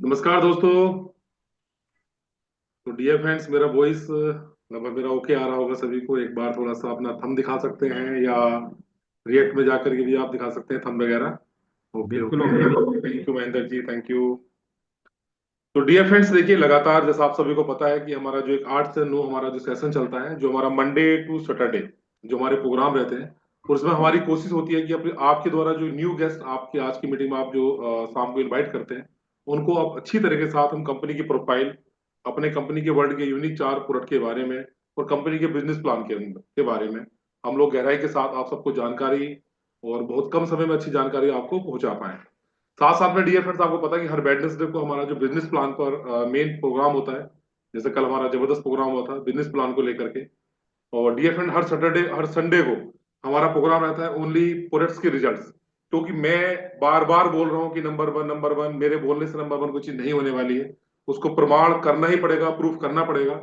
नमस्कार दोस्तों। तो डियर फ्रेंड्स, मेरा वॉइस लगभग मेरा ओके आ रहा होगा सभी को। एक बार थोड़ा सा अपना थंब दिखा सकते हैं या रिएक्ट में जाकर के भी आप दिखा सकते हैं थंब वगैरह। ओके बिल्कुल okay, okay. Thank you Mahendra ji, thank you. तो डियर फ्रेंड्स, देखिए लगातार जैसा आप सभी को पता है कि हमारा जो एक 8 से 9 हमारा जो सेशन चलता है, जो हमारा मंडे टू सैटरडे जो हमारे प्रोग्राम रहते हैं, उसमें हमारी कोशिश होती है कि अपने आपके द्वारा जो न्यू गेस्ट आपके आज की मीटिंग में आप जो शाम को इनवाइट करते हैं, उनको आप अच्छी तरह के साथ हम कंपनी की प्रोफाइल, अपने कंपनी के वर्ल्ड के यूनिक 4 प्रोडक्ट के बारे में और कंपनी के बिजनेस प्लान के बारे में हम लोग गहराई के साथ आप सबको जानकारी और बहुत कम समय में अच्छी जानकारी आपको पहुंचा पाए। साथ साथ में डियर फ्रेंड्स, आपको पता है कि हर वेडनेसडे को हमारा जो बिजनेस प्लान पर मेन प्रोग्राम होता है। जैसे कल हमारा जबरदस्त प्रोग्राम हुआ था बिजनेस प्लान को लेकर के। और डियर फ्रेंड, हर सैटरडे हर संडे को हमारा प्रोग्राम रहता है ओनली प्रोडक्ट्स के रिजल्ट्स। क्योंकि मैं बार बार बोल रहा हूँ कि नंबर वन, मेरे बोलने से नंबर वन कुछ चीज नहीं होने वाली है। उसको प्रमाण करना ही पड़ेगा, प्रूफ करना पड़ेगा।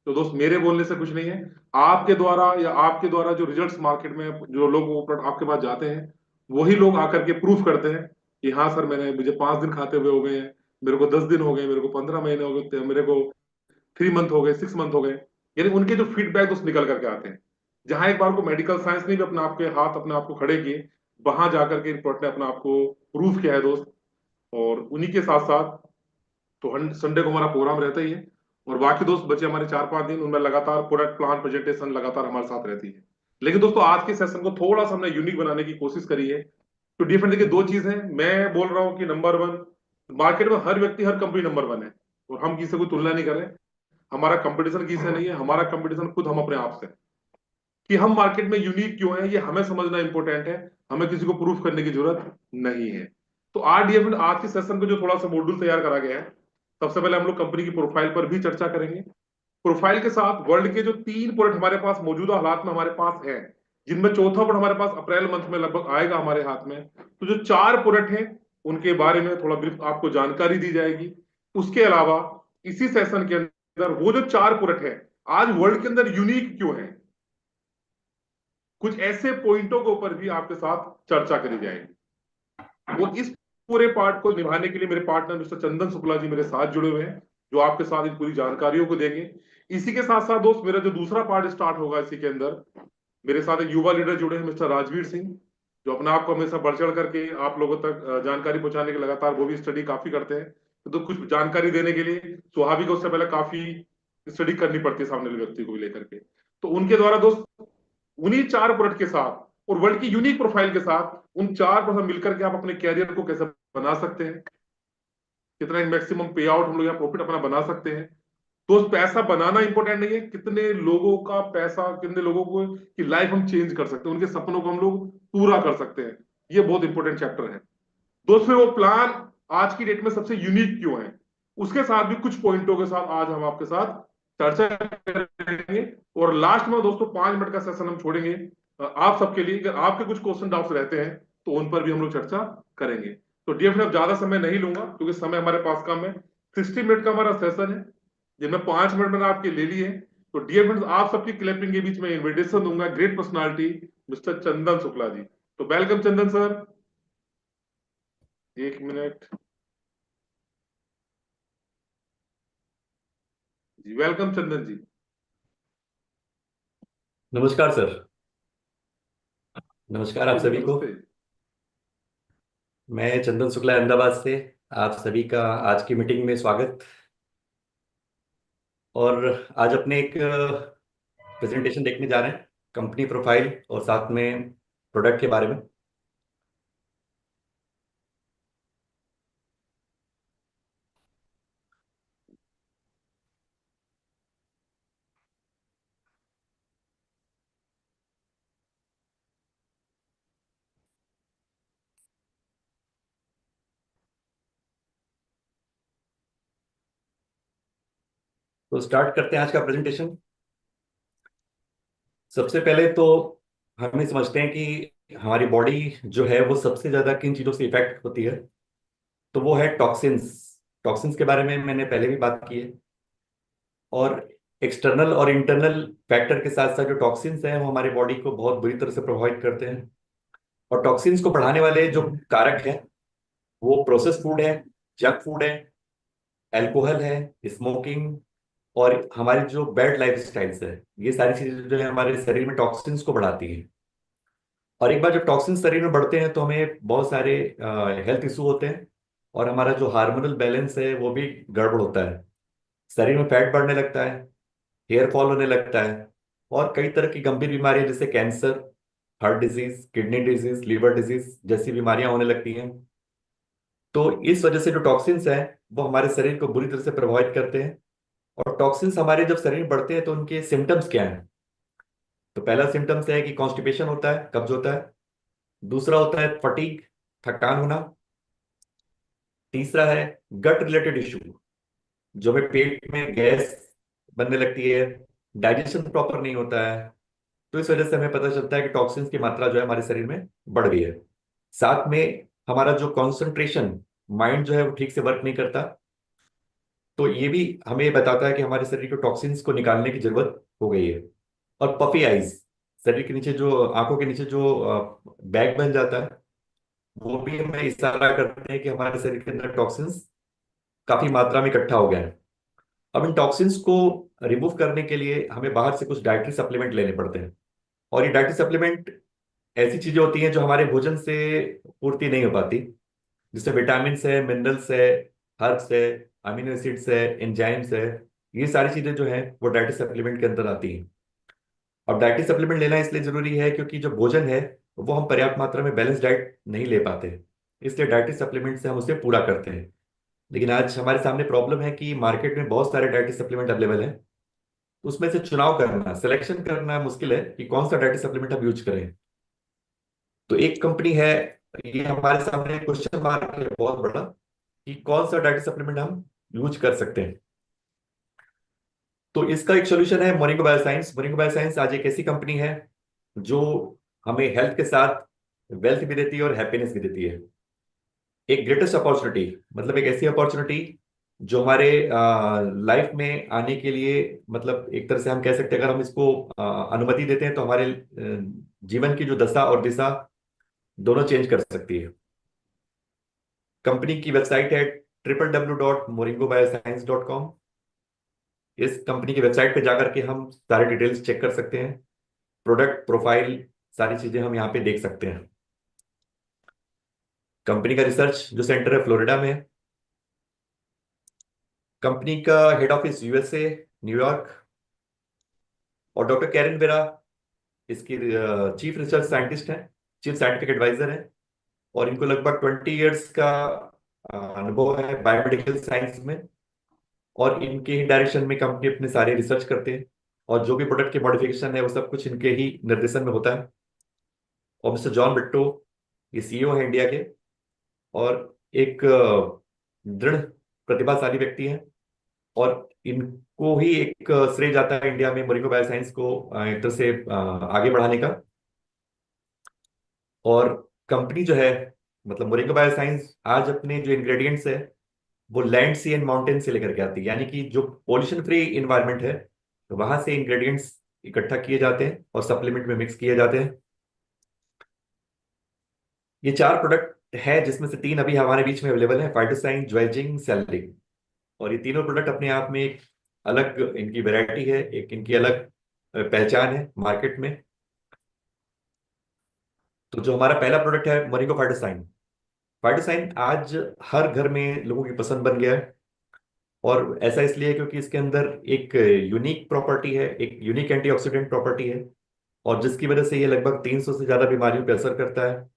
तो दोस्त, मेरे बोलने से कुछ नहीं है। आपके द्वारा या आपके द्वारा जो रिजल्ट्स मार्केट में जो लोग वो product आपके पास जाते हैं, वही लोग आकर के प्रूफ करते हैं कि हाँ सर, मुझे 5 दिन खाते हुए हो गए हैं, मेरे को 10 दिन हो गए, मेरे को 15 महीने हो गए, मेरे को 3 मंथ हो गए, 6 मंथ हो गए। यानी उनके जो फीडबैक दोस्त निकल करके आते हैं। जहां एक बार को मेडिकल साइंस ने भी अपने आप के हाथ अपने आप को खड़े किए, वहां जाकर के इन प्रोडक्ट ने अपने आप को प्रूफ किया है दोस्त। और उन्हीं के साथ साथ तो संडे को हमारा प्रोग्राम रहता ही है। और बाकी दोस्त बचे हमारे 4-5 दिन, उनमें लगातार प्रोडक्ट प्लान प्रेजेंटेशन लगातार हमारे साथ रहती है। लेकिन दोस्तों, आज के सेशन को थोड़ा सा हमने यूनिक बनाने की कोशिश करी है। तो डिफरेंट देखिए, 2 चीज है। मैं बोल रहा हूँ कि नंबर वन, मार्केट में हर व्यक्ति हर कंपनी नंबर वन है, और हम किसी से कोई तुलना नहीं कर रहे। हमारा कंपटीशन किसी से नहीं है, हमारा कंपटीशन खुद हम अपने आप से। कि हम मार्केट में यूनिक क्यों है, ये हमें समझना इंपॉर्टेंट है। हमें किसी को प्रूफ करने की जरूरत नहीं है। तो आज के सेशन को जो थोड़ा सा मॉड्यूल तैयार करा गया है, सबसे पहले हम लोग कंपनी की प्रोफाइल पर भी चर्चा करेंगे। प्रोफाइल के साथ वर्ल्ड के जो 3 प्रोडक्ट हमारे पास मौजूदा हालात में हमारे पास है, जिनमें चौथा प्रोडक्ट हमारे पास अप्रैल मंथ में लगभग आएगा हमारे हाथ में, तो जो 4 प्रोडक्ट हैं उनके बारे में थोड़ा ब्रीफ आपको जानकारी दी जाएगी। उसके अलावा इसी सेशन के अंदर वो जो 4 प्रोडक्ट है आज वर्ल्ड के अंदर यूनिक क्यों है, कुछ ऐसे पॉइंटों के ऊपर भी आपके साथ चर्चा करी जाएगी। वो इस पूरे पार्ट को निभाने के लिए मेरे पार्टनर मिस्टर चंदन शुक्ला जी मेरे साथ जुड़े हुए हैं, जो आपके साथ इन पूरी जानकारियों को देंगे। इसी के साथ साथ दोस्त, मेरा जो दूसरा पार्ट स्टार्ट होगा इसी के अंदर, मेरे साथ एक युवा लीडर जुड़े हैं मिस्टर राजवीर सिंह, जो अपने आप को हमेशा बढ़ चढ़ करके आप लोगों तक जानकारी पहुंचाने के लगातार वो भी स्टडी काफी करते हैं। तो कुछ जानकारी देने के लिए स्वाभाविक उससे पहले काफी स्टडी करनी पड़ती है सामने वाले व्यक्ति को भी लेकर के। तो उनके द्वारा दोस्त, उन्हीं 4 प्रोडक्ट के साथ और वर्ल्ड की यूनिक प्रोफाइल के साथ उन 4 प्रोडक्ट मिलकर के आप अपने कैरियर को कैसे बना सकते हैं, कितना मैक्सिमम पे आउट हम लोग यहाँ प्रॉफिट अपना बना सकते हैं। तो उस पैसा बनाना इंपॉर्टेंट नहीं है, कितने लोगों का पैसा, कितने लोगों को की लाइफ हम चेंज कर सकते हैं, उनके सपनों को हम लोग पूरा कर सकते हैं। ये बहुत इंपॉर्टेंट चैप्टर है दोस्त। फिर वो प्लान आज की डेट में सबसे यूनिक क्यों है, उसके साथ भी कुछ पॉइंटों के साथ आज हम आपके साथ चर्चा करेंगे। और लास्ट में दोस्तों 5 मिनट का सेशन हम छोड़ेंगे आप सबके लिए। अगर आपके कुछ क्वेश्चन डाउट्स रहते हैं तो उन पर भी हम लोग चर्चा करेंगे। तो डियर फ्रेंड, अब ज्यादा समय नहीं लूंगा क्योंकि समय हमारे पास कम है। 60 मिनट का हमारा सेशन है, जिनमें 5 मिनट मैंने आपके ले लिए। तो डियर फ्रेंड्स, आप सबकी क्लैपिंग के बीच में इन्विटेशन दूंगा ग्रेट पर्सनालिटी मिस्टर चंदन शुक्ला जी। तो वेलकम चंदन सर। 1 मिनट जी, वेलकम चंदन जी। नमस्कार सर। नमस्कार आप जी सभी को। नमस्ते। मैं चंदन शुक्ला अहमदाबाद से आप सभी का आज की मीटिंग में स्वागत। और आज अपने एक प्रेजेंटेशन देखने जा रहे हैं कंपनी प्रोफाइल और साथ में प्रोडक्ट के बारे में। तो स्टार्ट करते हैं आज का प्रेजेंटेशन। सबसे पहले तो हम ये समझते हैं कि हमारी बॉडी जो है वो सबसे ज्यादा किन चीजों से इफेक्ट होती है। तो वो है टॉक्सिन्स। टॉक्सिन्स के बारे में मैंने पहले भी बात की है। और एक्सटर्नल और इंटरनल फैक्टर के साथ साथ जो टॉक्सिन्स हैं वो हमारी बॉडी को बहुत बुरी तरह से प्रभावित करते हैं। और टॉक्सिन्स को बढ़ाने वाले जो कारक हैं वो प्रोसेस फूड है, जंक फूड है, अल्कोहल है, स्मोकिंग, और हमारी जो बैड लाइफ स्टाइल्स है, ये सारी चीजें जो है हमारे शरीर में टॉक्सिन्स को बढ़ाती है। और एक बार जब टॉक्सिन्स शरीर में बढ़ते हैं तो हमें बहुत सारे हेल्थ इशू होते हैं, और हमारा जो हार्मोनल बैलेंस है वो भी गड़बड़ होता है। शरीर में फैट बढ़ने लगता है, हेयर फॉल होने लगता है, और कई तरह की गंभीर बीमारियां जैसे cancer, heart disease, kidney disease, liver disease जैसी बीमारियां होने लगती हैं। तो इस वजह से जो टॉक्सिन्स हैं वो हमारे शरीर को बुरी तरह से प्रभावित करते हैं। और टॉक्सिन्स हमारे जब शरीर में बढ़ते हैं तो उनके सिम्टम्स क्या हैं? तो पहला सिम्टम्स है कि कॉन्स्टिपेशन होता है, कब्ज होता है। दूसरा होता है फटीग, थकान होना। तीसरा है गट रिलेटेड इशू, जो में पेट में गैस बनने लगती है, डाइजेशन प्रॉपर नहीं होता है। तो इस वजह से हमें पता चलता है कि टॉक्सिन्स की मात्रा जो है हमारे शरीर में बढ़ गई है। साथ में हमारा जो कंसंट्रेशन, माइंड जो है वो ठीक से वर्क नहीं करता। तो ये भी हमें बताता है कि हमारे शरीर को टॉक्सिन्स को निकालने की जरूरत हो गई है। और पफी आइज, शरीर के नीचे जो, आंखों के नीचे जो बैग बन जाता है, वो भी हमें इशारा करते हैं कि हमारे शरीर के अंदर टॉक्सिन्स काफी मात्रा में इकट्ठा हो गया है। अब इन टॉक्सिन्स को रिमूव करने के लिए हमें बाहर से कुछ डाइटरी सप्लीमेंट लेने पड़ते हैं। और ये डाइटरी सप्लीमेंट ऐसी चीजें होती हैं जो हमारे भोजन से पूर्ति नहीं हो पाती, जिसमें विटामिन है, मिनरल्स है, हर्ब्स है, अमीनो एसिड्स है, एंजाइम्स है। ये सारी चीजें जो हैं वो डाइटरी सप्लीमेंट के अंदर आती हैं। अब डाइटरी सप्लीमेंट लेना इसलिए जरूरी है क्योंकि जो भोजन है वो हम पर्याप्त मात्रा में बैलेंस डाइट नहीं ले पाते, इसलिए डाइटरी सप्लीमेंट से हम उसे पूरा करते हैं। लेकिन आज हमारे सामने प्रॉब्लम है कि मार्केट में बहुत सारे डाइटरी सप्लीमेंट अवेलेबल हैं। उसमें से चुनाव करना, सिलेक्शन करना मुश्किल है कि कौन सा डाइटरी सप्लीमेंट हम यूज करें। तो एक कंपनी है, ये हमारे सामने क्वेश्चन मार्क है बहुत बड़ा, कि कौन सा डाइटरी सप्लीमेंट हम यूज कर सकते हैं। तो इसका एक सोल्यूशन है मोरिंगो बायोसाइंस। मोरिंगो बायोसाइंस आज एक ऐसी कंपनी है जो हमें हेल्थ के साथ वेल्थ भी देती है और हैप्पीनेस भी देती है। एक ग्रेटेस्ट अपॉर्चुनिटी, मतलब एक ऐसी अपॉर्चुनिटी जो हमारे लाइफ में आने के लिए, मतलब एक तरह से हम कह सकते हैं, अगर हम इसको अनुमति देते हैं तो हमारे जीवन की जो दशा और दिशा दोनों चेंज कर सकती है। कंपनी की वेबसाइट है www.moringobioscience.com। इस कंपनी की वेबसाइट पे जाकर के हम सारे डिटेल्स चेक कर सकते हैं, प्रोडक्ट प्रोफाइल, सारी चीजें हम यहाँ पे देख सकते हैं। कंपनी का रिसर्च जो सेंटर है फ्लोरिडा में है। कंपनी का हेड ऑफिस यूएसए, न्यूयॉर्क। और डॉक्टर कैरन वेरा इसकी चीफ रिसर्च साइंटिस्ट हैं, चीफ साइंटिफिक एडवाइजर हैं। और इनको लगभग 20 इयर्स का अनुभव है बायोमेडिकल साइंस में। और इनके ही डायरेक्शन में कंपनी अपने सारे रिसर्च करते हैं, और जो भी प्रोडक्ट की मॉडिफिकेशन है वो सब कुछ इनके ही निर्देशन में होता है। और मिस्टर जॉन बिट्टो ये सीईओ है इंडिया के, और एक दृढ़ प्रतिभाशाली व्यक्ति हैं। और इनको ही एक श्रेय जाता है इंडिया में मोरिंगो बायोसाइंस को एक तरह से आगे बढ़ाने का। और कंपनी जो है, मतलब मोरिंगो बायोसाइंस आज अपने जो इंग्रेडिएंट्स है वो लैंड, सी एंड माउंटेन से लेकर के आती है, यानी कि जो पॉल्यूशन फ्री इन्वायरमेंट है तो वहां से इंग्रेडिएंट्स इकट्ठा किए जाते हैं और सप्लीमेंट में मिक्स किए जाते हैं। ये चार प्रोडक्ट है जिसमें से तीन अभी हमारे बीच में अवेलेबल है, फाइटोसाइन, ज्वाइजिंग, सेलिक। और ये तीनों प्रोडक्ट अपने आप में एक अलग इनकी वैरायटी है, एक इनकी अलग पहचान है मार्केट में। तो जो हमारा पहला प्रोडक्ट है मोरिंगो फाइटोसाइन। फाइटोसाइन आज हर घर में लोगों की पसंद बन गया है। और ऐसा इसलिए क्योंकि इसके अंदर एक यूनिक प्रॉपर्टी है, एक यूनिक एंटीऑक्सीडेंट प्रॉपर्टी है, और जिसकी वजह से ये लगभग 300 से ज्यादा बीमारियों पर असर करता है।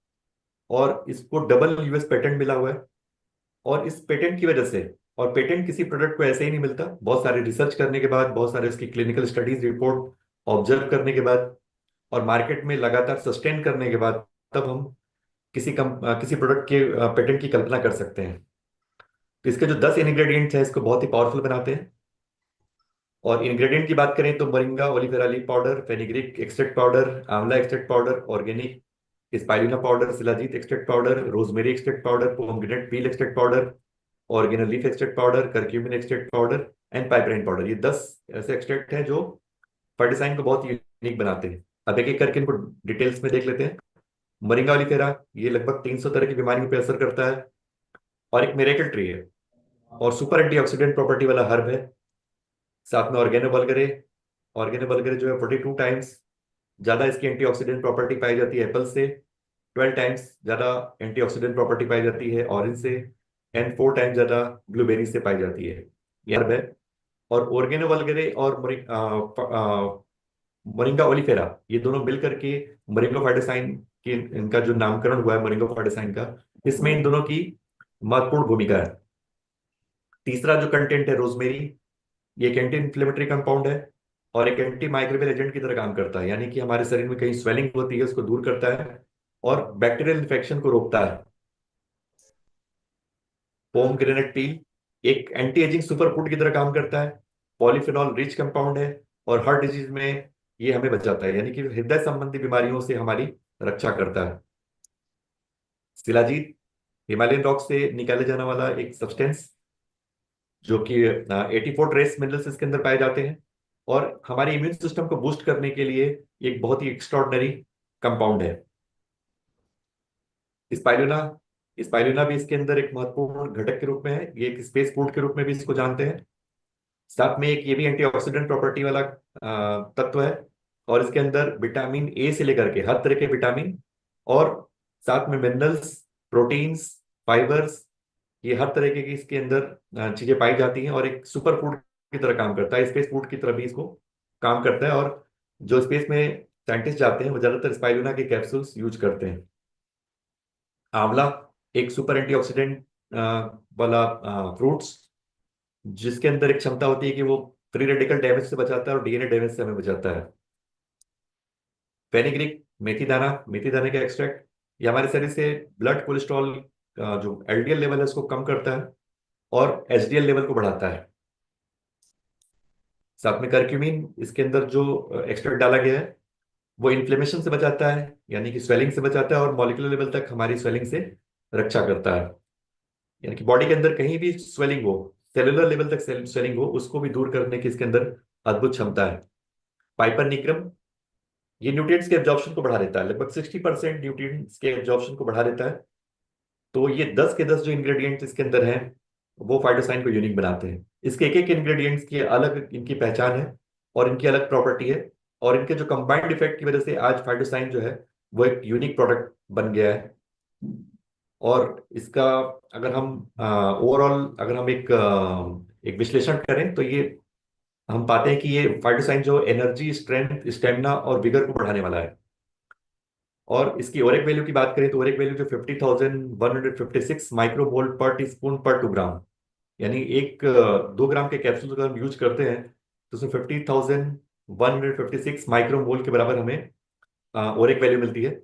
और इसको डबल यूएस पेटेंट मिला हुआ है। और इस पेटेंट की वजह से, और पेटेंट किसी प्रोडक्ट को ऐसे ही नहीं मिलता, बहुत सारे रिसर्च करने के बाद, बहुत सारे इसकी क्लिनिकल स्टडीज रिपोर्ट ऑब्जर्व करने के बाद, और मार्केट में लगातार सस्टेन करने के बाद, तब हम किसी प्रोडक्ट के पेटेंट की कल्पना कर सकते हैं। तो इसके जो 10 इंग्रेडिएंट्स हैं इसको बहुत ही पावरफुल बनाते हैं। और इंग्रेडिएंट की बात करें तो moringa oleifera leaf powder, fenugreek extract powder, amla extract powder, organic spirulina powder, shilajit extract powder, rosemary extract powder, pomegranate peel extract powder, oregano leaf extract powder, curcumin extract powder and piperine powder. ये 10 ऐसे extract हैं जो फर्टिसाइन को बहुत unique बनाते हैं। अब एक एक करके इनको डिटेल्स में देख लेते हैं। मोरिंगा ओलिफेरा ये लगभग 300 तरह की बीमारियों पर असर करता है, और एक मिरेकल ट्री है। और सुपर एंटीऑक्सीडेंट प्रॉपर्टी वाला हर्ब है। साथ में ऑर्गेनो वल्गरे, ऑर्गेनो वल्गरे जो है 42 टाइम्स ज्यादा इसकी एंटीऑक्सीडेंट प्रॉपर्टी पाई जाती है एप्पल से, 12 टाइम्स ज्यादा एंटीऑक्सीडेंट प्रॉपर्टी पाई जाती है ऑरेंज से, एंड 4 टाइम्स ज्यादा ब्लूबेरी से पाई जाती है। ये हर्ब है। और ऑर्गेनो वल्गरे और मोरिंगा ओलिफेरा, ये दोनों मिल करके मोरिंगा फाइडोसाइन की, इनका जो नामकरण हुआ है मोरिंगा फाइडोसाइन का, इसमें इन दोनों की महत्वपूर्ण भूमिका है। तीसरा जो कंटेंट है रोजमेरी, ये एक एंटी इन्फ्लेमेटरी कंपाउंड है और एक एंटी माइक्रोबियल एजेंट की तरह काम करता है, यानी कि हमारे शरीर में कहीं स्वेलिंग होती है उसको दूर करता है और बैक्टीरियल इन्फेक्शन को रोकता है। पोमग्रेनेट टील एक एंटी एजिंग सुपर फूड की तरह काम करता है, पॉलीफेनॉल रिच कंपाउंड है और हार्ट डिजीज में ये हमें बचाता है, यानी कि हृदय संबंधी बीमारियों से हमारी रक्षा करता है। शिलाजीत हिमालयन रॉक से निकाले जाने वाला एक सब्सटेंस, जो कि 84 ट्रेस मिनरल्स इसके अंदर पाए जाते हैं और हमारे इम्यून सिस्टम को बूस्ट करने के लिए एक बहुत ही एक्स्ट्रॉर्डनरी कंपाउंड है। स्पाइरुलिना, स्पाइरुलिना भी इसके अंदर एक महत्वपूर्ण घटक के रूप में है, ये एक स्पेस फूड के रूप में भी इसको जानते हैं। साथ में एक ये भी एंटीऑक्सीडेंट प्रॉपर्टी वाला तत्व है और इसके अंदर विटामिन ए से लेकर के हर तरह के विटामिन और साथ में मिनरल्स, प्रोटीन्स, फाइबर्स, ये हर तरह की इसके अंदर चीजें पाई जाती हैं और एक सुपर फूड की तरह काम करता है, स्पेस फूड की तरह भी इसको काम करता है। और जो स्पेस में साइंटिस्ट जाते हैं वो ज्यादातर स्पाइरुलिना के कैप्सूल्स यूज करते हैं। आंवला एक सुपर एंटीऑक्सीडेंट वाला फ्रूट्स, जिसके अंदर एक क्षमता होती है कि वो फ्री रेडिकल डैमेज से बचाता है और डीएनए डैमेज से हमें बचाता है। फेनिग्रीक मेथी दाने का एक्सट्रैक्ट, ये हमारे शरीर से ब्लड कोलेस्ट्रॉल जो एलडीएल लेवल है उसको कम करता है और एचडीएल लेवल को बढ़ाता है। साथ में करक्यूमिन, इसके अंदर जो एक्सट्रैक्ट डाला गया है वो इन्फ्लेमेशन से बचाता है, यानी कि स्वेलिंग से बचाता है और मॉलिक्यूलर लेवल तक हमारी स्वेलिंग से रक्षा करता है। यानी कि बॉडी के अंदर कहीं भी स्वेलिंग हो, सेलुलर लेवल तक स्वेलिंग हो, उसको भी दूर करने की इसके अंदर अद्भुत क्षमता है। पाइपर निक्रम, ये न्यूट्रिएंट्स के एब्जॉर्प्शन को बढ़ा देता है, लगभग 60% न्यूट्रिएंट्स के एब्जॉर्प्शन को बढ़ा देता है। तो ये 10 के 10 जो इंग्रेडिएंट्स इसके अंदर हैं वो फाइटोसाइन को यूनिक बनाते हैं। इसके एक एक इंग्रेडिएंट्स की अलग इनकी पहचान है और इनकी अलग प्रॉपर्टी है और इनके जो कंबाइंड इफेक्ट की वजह से आज फाइटोसाइन जो है वो एक यूनिक प्रोडक्ट बन गया है। और इसका अगर हम ओवरऑल अगर हम एक विश्लेषण करें तो ये हम पाते हैं कि ये फाइटोसाइन जो एनर्जी, स्ट्रेंथ, स्टेमिना और विगर को बढ़ाने वाला है। और इसकी ओरिक वैल्यू की बात करें तो ओरिक वैल्यू जो 50,156 माइक्रोमोल पर टीस्पून पर 2 ग्राम, यानी 2 ग्राम के कैप्सूल अगर हम यूज करते हैं तो उसमें 50,156 माइक्रोमोल के बराबर हमें ओरिक वैल्यू मिलती है।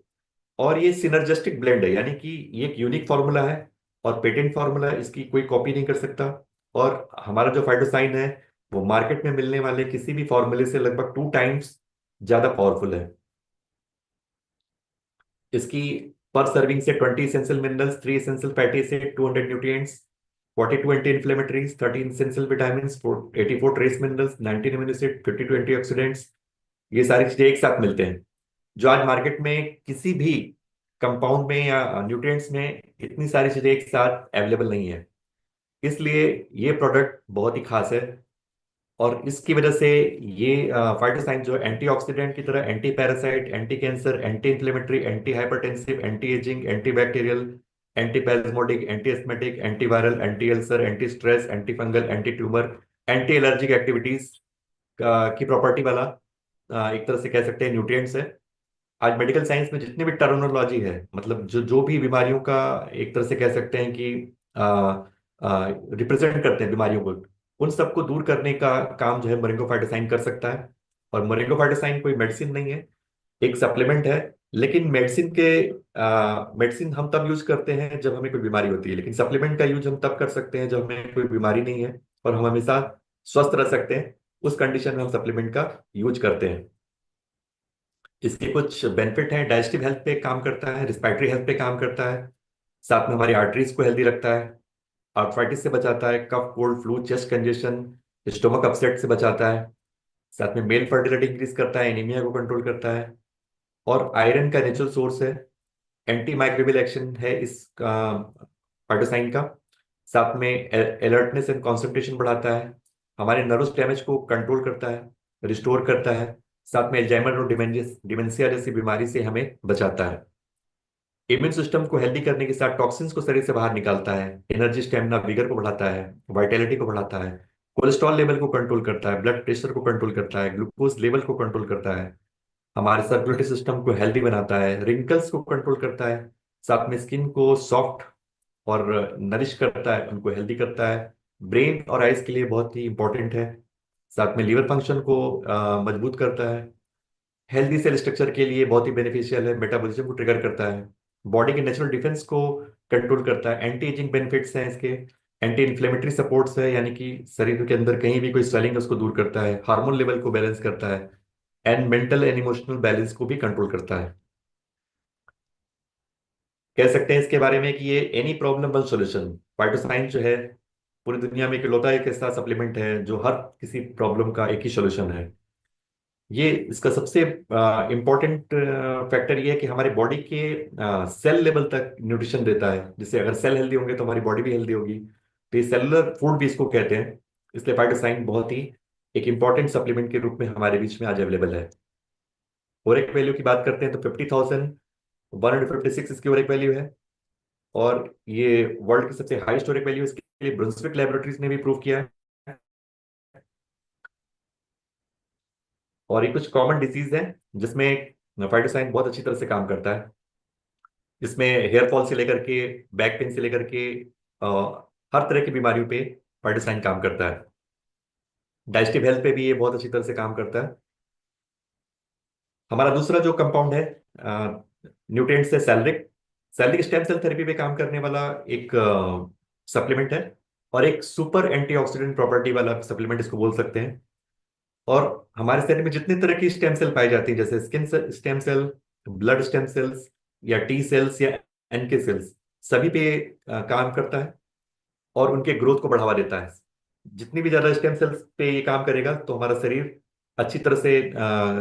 और ये सिनर्जिस्टिक ब्लेंड है, यानी कि ये एक यूनिक फार्मूला है और पेटेंट फार्मूला है, इसकी कोई कॉपी नहीं कर सकता। और हमारा जो फाइटोसाइन है वो मार्केट में मिलने वाले किसी भी फॉर्मूले से लगभग 2 टाइम्स ज्यादा पावरफुल है। इसकी पर सर्विंग से 20 essential minerals, 3 essential fatty acid, 200 nutrients, 42 anti inflammatories, 13 essential vitamin, 84 trace minerals, 19 amino acid, 52 antioxidants, ये सारी चीजें एक साथ मिलते हैं, जो आज मार्केट में किसी भी कंपाउंड में या न्यूट्रिएंट्स में इतनी सारी चीजें एक साथ अवेलेबल नहीं है। इसलिए ये प्रोडक्ट बहुत ही खास है और इसकी वजह से ये फाइटोसाइन जो एंटीऑक्सीडेंट की तरह anti parasite, anti cancer, anti inflammatory, anti hypertensive, anti ageing, anti bacterial, anti पैल्मोटिक, anti asthmatic, anti viral, anti ulcer, anti stress, anti fungal, anti tumour, anti allergic activities की प्रॉपर्टी वाला एक तरह से कह सकते हैं न्यूट्रिएंट्स है। आज मेडिकल साइंस में जितनी भी टर्मिनोलॉजी है, मतलब जो जो भी बीमारियों का एक तरह से कह सकते हैं कि रिप्रेजेंट करते हैं बीमारियों को, उन सबको दूर करने का काम जो है मोरिंगो फाइटोसाइन कर सकता है। और मोरिंगो फाइटोसाइन कोई मेडिसिन नहीं है, एक सप्लीमेंट है। लेकिन मेडिसिन हम तब यूज करते हैं जब हमें कोई बीमारी होती है, लेकिन सप्लीमेंट का यूज हम तब कर सकते हैं जब हमें कोई बीमारी नहीं है और हम हमेशा स्वस्थ रह सकते हैं, उस कंडीशन में हम सप्लीमेंट का यूज करते हैं। इसके कुछ बेनिफिट हैं, डाइजेस्टिव हेल्थ पे काम करता है, रिस्पायरेटरी हेल्थ पे काम करता है, साथ में हमारी आर्टरीज को हेल्दी रखता है, आर्थराइटिस से बचाता है, cough, cold, flu, chest congestion, stomach upset से बचाता है, साथ में मेल फर्टिलिटी इंक्रीज करता है, एनीमिया को कंट्रोल करता है और आयरन का नेचुरल सोर्स है। एंटी माइक्रोबियल एक्शन है इस फाइटोसाइन का साथ में अलर्टनेस एंड कंसंट्रेशन बढ़ाता है, हमारे नर्वस डैमेज को कंट्रोल करता है, रिस्टोर करता है, साथ में एल्जाइमर और डिमेंशिया जैसी बीमारी से हमें बचाता है। इम्यून सिस्टम को हेल्दी करने के साथ टॉक्सिन्स को शरीर से बाहर निकालता है, एनर्जी, स्टेमिना, विगर को बढ़ाता है, वाइटैलिटी को बढ़ाता है, कोलेस्ट्रॉल लेवल को कंट्रोल करता है, ब्लड प्रेशर को कंट्रोल करता है, ग्लूकोज लेवल को कंट्रोल करता है, हमारे सर्कुलेटरी सिस्टम को हेल्दी बनाता है, रिंकल्स को कंट्रोल करता है, साथ में स्किन को सॉफ्ट और नरिश करता है, उनको हेल्दी करता है, ब्रेन और आइज के लिए बहुत ही इंपॉर्टेंट है, साथ में लीवर फंक्शन को मजबूत करता है, हेल्दी सेल स्ट्रक्चर के लिए बहुत ही बेनिफिशियल है, मेटाबॉलिज्म को ट्रिगर करता है, बॉडी के नेचुरल डिफेंस को कंट्रोल करता है, एंटी एजिंग बेनिफिट्स हैं इसके, एंटी इन्फ्लेमेटरी सपोर्ट्स है, यानी कि शरीर के अंदर कहीं भी कोई स्वेलिंग है उसको दूर करता है, हार्मोन लेवल को बैलेंस करता है, and mental and emotional balance को भी कंट्रोल करता है। कह सकते हैं इसके बारे में कि ये एनी प्रॉब्लम वन सॉल्यूशन। फाइटोसाइन जो है पूरी दुनिया में इकलौता एक ऐसा सप्लीमेंट है जो हर किसी प्रॉब्लम का एक ही सॉल्यूशन है। ये इसका सबसे इम्पोर्टेंट फैक्टर ये है कि हमारे बॉडी के सेल लेवल तक न्यूट्रिशन देता है, जिससे अगर सेल हेल्दी होंगे तो हमारी बॉडी भी हेल्दी होगी, तो ये सेलुलर फूड भी इसको कहते हैं। इसलिए फाइटोसाइन बहुत ही एक इम्पॉर्टेंट सप्लीमेंट के रूप में हमारे बीच में आज अवेलेबल है। ओरेक वैल्यू की बात करते हैं तो 50,156 इसकी ओरेक वैल्यू है, और ये वर्ल्ड की सबसे हाईएस्ट ओरेक वैल्यू इसके लिए ब्रुंसविक लेबोरेटरीज ने भी प्रूव किया है। और ये कुछ कॉमन डिजीज है जिसमें फाइटोसाइन बहुत अच्छी तरह से काम करता है। इसमें हेयर फॉल से लेकर के बैक पेन से लेकर के अ, हर तरह की बीमारियों पे फाइटोसाइन काम करता है। डाइजेस्टिव हेल्थ पे भी ये बहुत अच्छी तरह से काम करता है। हमारा दूसरा जो कंपाउंड है न्यूट्रिएंट्स है सैलरिक। सैलरिक स्टेम सेल थेरेपी पे काम करने वाला एक सप्लीमेंट है, और एक सुपर एंटीऑक्सीडेंट प्रॉपर्टी वाला सप्लीमेंट इसको बोल सकते हैं। और हमारे शरीर में जितने तरह की स्टेम सेल पाई जाती है, जैसे skin stem cell, blood stem cells, या टी सेल्स, या एनके सेल्स, सभी पे काम करता है और उनके ग्रोथ को बढ़ावा देता है। जितनी भी ज्यादा स्टेम सेल्स पे ये काम करेगा तो हमारा शरीर अच्छी तरह से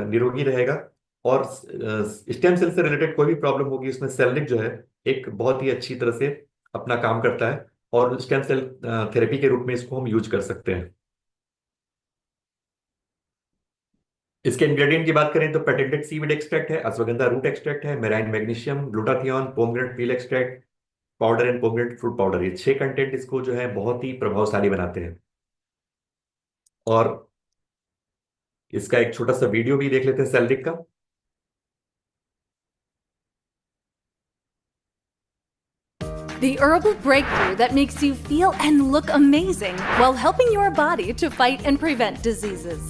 निरोगी रहेगा। और स्टेम सेल से रिलेटेड कोई भी प्रॉब्लम होगी उसमें सेलिक जो है एक बहुत ही अच्छी तरह से अपना काम करता है, और स्टेम सेल थेरेपी के रूप में इसको हम यूज कर सकते हैं। इसके इंग्रेडिएंट की बात करें तो पेटेंटेड सीविड एक्सट्रैक्ट है, अश्वगंधा रूट एक्सट्रैक्ट है, marine magnesium, glutathione, pomegranate peel extract powder and pomegranate fruit powder, ये 6 कंटेंट इसको जो है बहुत ही प्रभावशाली बनाते हैं। और इसका एक छोटा सा वीडियो भी देख लेते हैं सेल्रिक का। The herbal breakthrough that makes you feel and look amazing while helping your body to fight and prevent diseases.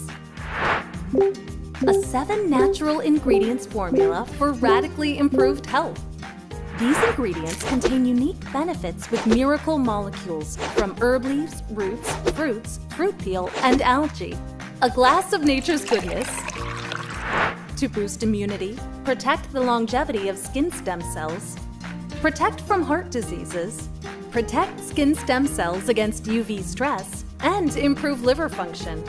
A 7 natural ingredients formula for radically improved health. These ingredients contain unique benefits with miracle molecules from herb leaves, roots, fruits, fruit peel, and algae. A glass of nature's goodness to boost immunity, protect the longevity of skin stem cells, protect from heart diseases, protect skin stem cells against UV stress, and improve liver function.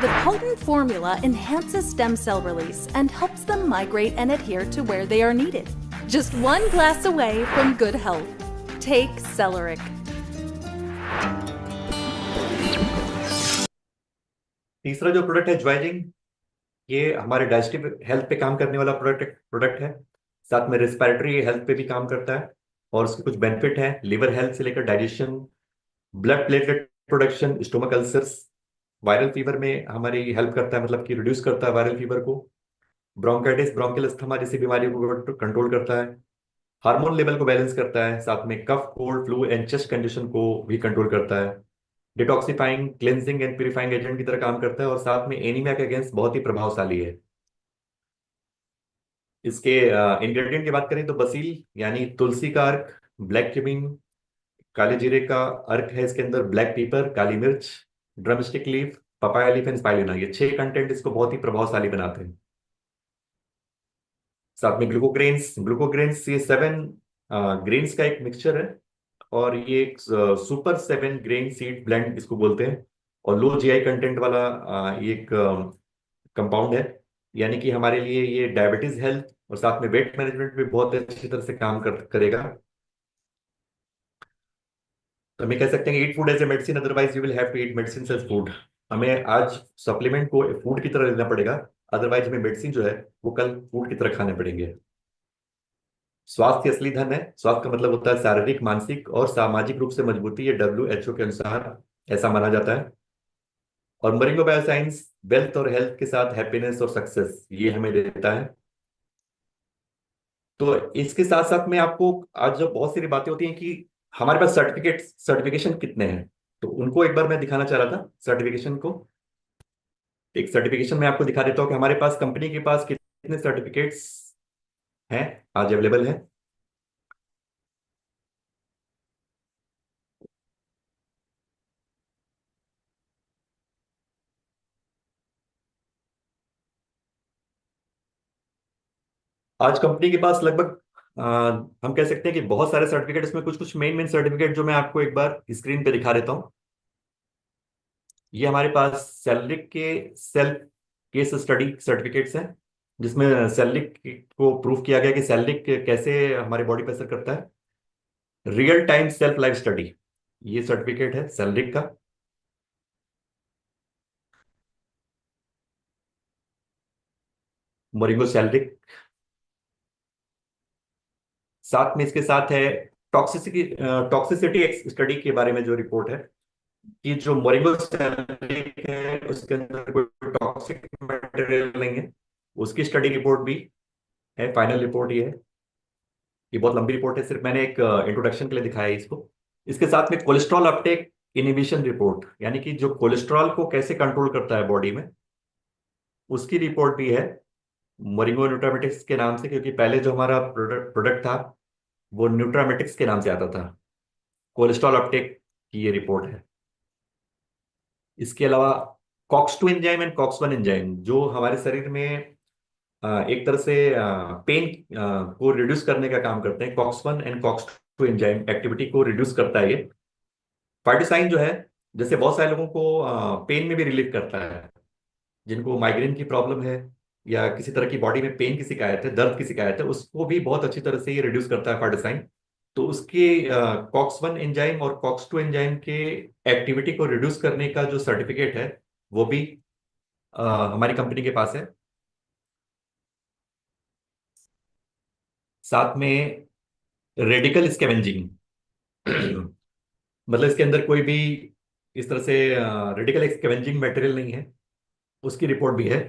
The potent formula enhances stem cell release and helps them migrate and adhere to where they are needed. Just 1 glass away from good health. Take Celeric. तीसरा जो product है ज्वाइजिंग, ये हमारे digestive health पे काम करने वाला product है, साथ में रेस्पिरेटरी हेल्थ पे भी काम करता है। और उसके कुछ बेनिफिट हैं लिवर हेल्थ से लेकर digestion, blood platelet production, stomach ulcers, viral fever में हमारी हेल्प करता है, मतलब कि रिड्यूस करता है वायरल फीवर को, ब्रोंकाइटिस, ब्रोंकियल अस्थमा जैसी बीमारियों को कंट्रोल करता है, हार्मोन लेवल को बैलेंस करता है, साथ में cough, cold, flu and chest condition को भी कंट्रोल करता है, detoxifying, cleansing and purifying agent की तरह काम करता है, और साथ में एनीमिया के अगेंस्ट बहुत ही प्रभावशाली है। इसके इंग्रेडिएंट की बात करें तो बसील यानी तुलसी का अर्क, ब्लैक क्यूमिन, काले जीरे का अर्क है इसके अंदर, ब्लैक पेपर, काली मिर्च, drumstick leaf, papaya leaf and spirulina, ये 6 कंटेंट इसको बहुत ही प्रभावशाली बनाते हैं। साथ में ग्लूकोग्रेन्स, ये 7 ग्रेन्स का एक मिक्सचर है, और ये एक सुपर 7 ग्रेन सीड ब्लेंड इसको बोलते हैं, और लो जीआई कंटेंट वाला ये एक कंपाउंड है, यानी कि हमारे लिए ये डायबिटीज हेल्थ और साथ में वेट मैनेजमेंट में बहुत अच्छी तरह से काम करेगा। तो हमें कह सकते हैं कि eat food as a medicine, otherwise you will have to eat medicine as food. हमें आज सप्लीमेंट को फूड की तरह लेना पड़ेगा, अदरवाइज हमें मेडिसिन जो है वो कल फूड की तरह खाने पड़ेंगे। स्वास्थ्य असली धन है। स्वास्थ्य का मतलब होता है शारीरिक, मानसिक और सामाजिक रूप से मजबूती। ये WHO के अनुसार ऐसा माना जाता है। और मरिंगो बायोसाइंस वेल्थ और हेल्थ के साथ हैप्पीनेस और सक्सेस ये हमें देता है। तो इसके साथ साथ में आपको आज जब बहुत सारी बातें होती हैं कि हमारे पास सर्टिफिकेशन कितने हैं, तो उनको एक बार मैं दिखाना चाह रहा था सर्टिफिकेशन को। एक सर्टिफिकेशन मैं आपको दिखा देता हूँ कि हमारे पास कंपनी के पास कितने सर्टिफिकेट्स हैं, आज अवेलेबल है। आज कंपनी के पास लगभग हम कह सकते हैं कि बहुत सारे सर्टिफिकेट, इसमें कुछ कुछ मेन मेन सर्टिफिकेट जो मैं आपको एक बार स्क्रीन पे दिखा देता हूँ। ये हमारे पास सेल्रिक के सेल्फ केस स्टडी सर्टिफिकेट्स हैं, जिसमें सेल्रिक को प्रूव किया गया कि सेल्रिक कैसे हमारे बॉडी पर असर करता है। Real time self life study, ये सर्टिफिकेट है सेल्रिक का। मोरिंगो सेल्रिक। साथ में इसके साथ है टॉक्सिसिटी टॉक्सिसिटी स्टडी के बारे में जो रिपोर्ट है कि जो मोरिंगो सेल्रिक है उसके अंदर कोई टॉक्सिक मटेरियल नहीं है, उसकी स्टडी रिपोर्ट भी है। फाइनल रिपोर्ट ये है। ये बहुत लंबी रिपोर्ट है, सिर्फ मैंने एक इंट्रोडक्शन के लिए दिखाया है इसको। इसके साथ में कोलेस्ट्रॉल अपटेक इनहिबिशन रिपोर्ट, यानी कि जो कोलेस्ट्रॉल को कैसे कंट्रोल करता है बॉडी में, उसकी रिपोर्ट भी है मोरिंगो न्यूट्रामेटिक्स के नाम से, क्योंकि पहले जो हमारा प्रोडक्ट था वो न्यूट्रामेटिक्स के नाम से आता था। कोलेस्ट्रॉल अपटेक की ये रिपोर्ट है। इसके अलावा COX 2 enzyme and COX 1 enzyme जो हमारे शरीर में एक तरह से पेन को रिड्यूस करने का काम करते हैं। COX 1 and COX 2 enzyme activity को रिड्यूस करता है ये। पार्टिसाइन जो है, जैसे बहुत सारे लोगों को पेन में भी रिलीफ करता है, जिनको माइग्रेन की प्रॉब्लम है या किसी तरह की बॉडी में पेन की शिकायत है, दर्द की शिकायत है, उसको भी बहुत अच्छी तरह से ये रिड्यूस करता है पार्टिसाइन। तो उसके कॉक्स 1 एंजाइम और कॉक्स 2 एंजाइम के एक्टिविटी को रिड्यूस करने का जो सर्टिफिकेट है वो भी हमारी कंपनी के पास है। साथ में रेडिकल स्कैवेंजिंग मतलब इसके अंदर कोई भी इस तरह से रेडिकल स्कैवेंजिंग मटेरियल नहीं है, उसकी रिपोर्ट भी है।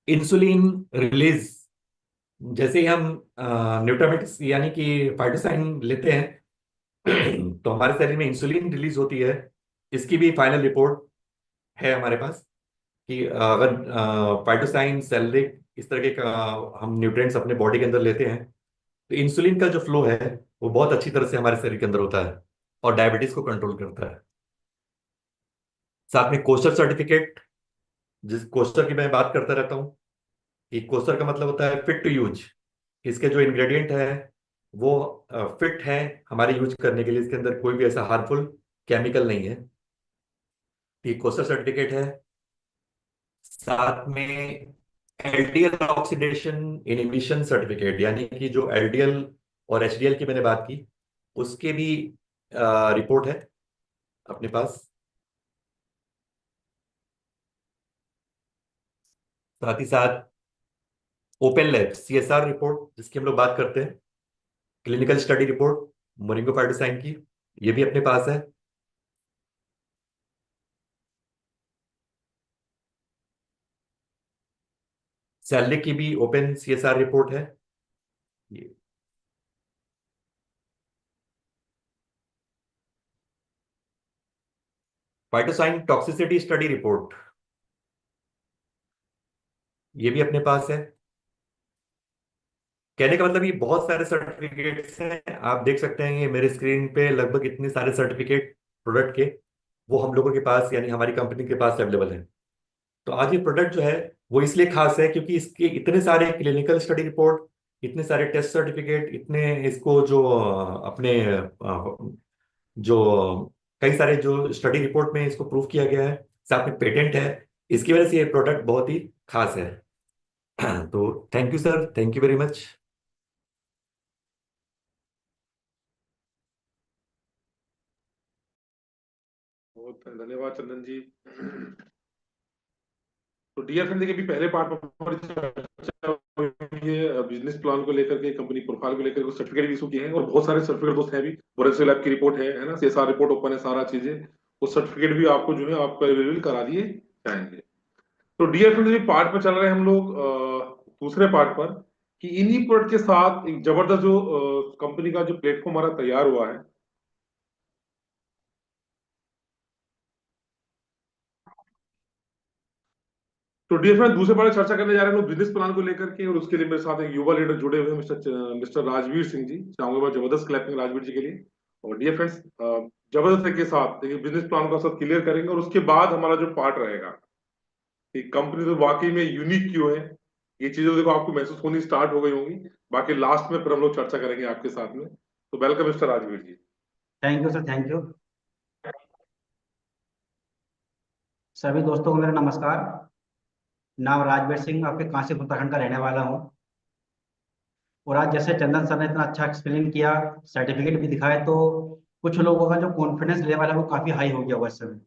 इंसुलिन रिलीज, जैसे ही हम न्यूट्रामेटिक्स यानी कि फाइटोसाइन लेते हैं तो हमारे शरीर में इंसुलिन रिलीज होती है। इसकी भी फाइनल रिपोर्ट है हमारे पास कि अगर फाइटोसाइन, सेलरिक इस तरह के हम न्यूट्रिएंट्स अपने बॉडी के अंदर लेते हैं तो इंसुलिन का जो फ्लो है वो बहुत अच्छी तरह से हमारे शरीर के अंदर होता है और डायबिटीज को कंट्रोल करता है। साथ में कोस्टर सर्टिफिकेट, जिस कोस्टर की मैं बात करता रहता हूँ कि कोस्टर का मतलब होता है फिट टू यूज। इसके जो इंग्रेडिएंट है वो फिट है हमारे यूज करने के लिए, इसके अंदर कोई भी ऐसा हार्मफुल केमिकल नहीं है। ये कोस्टर सर्टिफिकेट है। साथ में एलडीएल ऑक्सीडेशन इनहिबिशन सर्टिफिकेट, यानी कि जो एलडीएल और एचडीएल की मैंने बात की उसके भी रिपोर्ट है अपने पास। साथ ही साथ ओपन लैब CSR रिपोर्ट जिसकी हम लोग बात करते हैं, क्लिनिकल स्टडी रिपोर्ट मोरिंगो फाइटोसाइन की, ये भी अपने पास है। सैलरी की भी ओपन CSR रिपोर्ट है ये। फाइटोसाइन टॉक्सिसिटी स्टडी रिपोर्ट, ये भी अपने पास है। कहने का मतलब ये बहुत सारे सर्टिफिकेट्स हैं, आप देख सकते हैं ये मेरे स्क्रीन पे लगभग इतने सारे सर्टिफिकेट प्रोडक्ट के वो हम लोगों के पास यानी हमारी कंपनी के पास अवेलेबल है। तो आज ये प्रोडक्ट जो है वो इसलिए खास है क्योंकि इसके इतने सारे क्लिनिकल स्टडी रिपोर्ट, इतने सारे टेस्ट सर्टिफिकेट, इतने इसको जो अपने जो कई सारे जो स्टडी रिपोर्ट में इसको प्रूव किया गया है, साथ में पेटेंट है, इसकी वजह से ये प्रोडक्ट बहुत ही खास है। तो thank you sir, thank you very much. धन्यवाद चंदन जी। तो डियर फ्रेंड, देखिए अभी पहले पार्ट में हमारी चर्चा हुई है बिजनेस प्लान को लेकर के, कंपनी प्रोफाइल को लेकर के, सर्टिफिकेट इशू किए हैं और बहुत सारे सर्टिफिकेट दोस्त हैं भी। फोरेंसिक लैब की रिपोर्ट है ना, सीएसआर रिपोर्ट ओपन है, सारा चीजें, वो सर्टिफिकेट भी आपको जो है आपको अवेलेबल करा दिए जाएंगे। तो डियर फ्रेंड, अभी पार्ट पर चल रहे हैं हम लोग दूसरे पार्ट पर, कि इन्हीं प्रोडक्ट के साथ एक जबरदस्त जो कंपनी का जो प्लेटफॉर्म हमारा तैयार हुआ है। तो डियर फ्रेंड, दूसरे बारे में चर्चा करने जा रहे हैं लोग बिजनेस प्लान को लेकर के, और उसके लिए मेरे साथ एक युवा लीडर जुड़े हुए हैं, मिस्टर राजवीर सिंह जी। चाहूंगा जबरदस्त क्लैपिंग राजवीर जी के लिए। और डियर फ्रेंड्स, जबरदस्त के साथ देखिए बिजनेस प्लान का सब क्लियर करेंगे, और उसके बाद हमारा जो पार्ट रहेगा कि कंपनी तो वाकई में यूनिक क्यों है, ये चीजें देखो आपको महसूस होनी स्टार्ट हो गई होंगी। बाकी लास्ट में फिर हम लोग चर्चा करेंगे आपके साथ में। तो welcome mister Rajveer ji. Thank you sir, thank you. सभी दोस्तों को मेरा नमस्कार। नाम राजवीर सिंह, आपके काशीपुर उत्तराखंड का रहने वाला हूँ। और आज जैसे चंदन सर ने इतना अच्छा एक्सप्लेन किया, सर्टिफिकेट भी दिखाए, तो कुछ लोगों का जो कॉन्फिडेंस लेवल है वो काफ़ी हाई हो गया हुआ इस समय।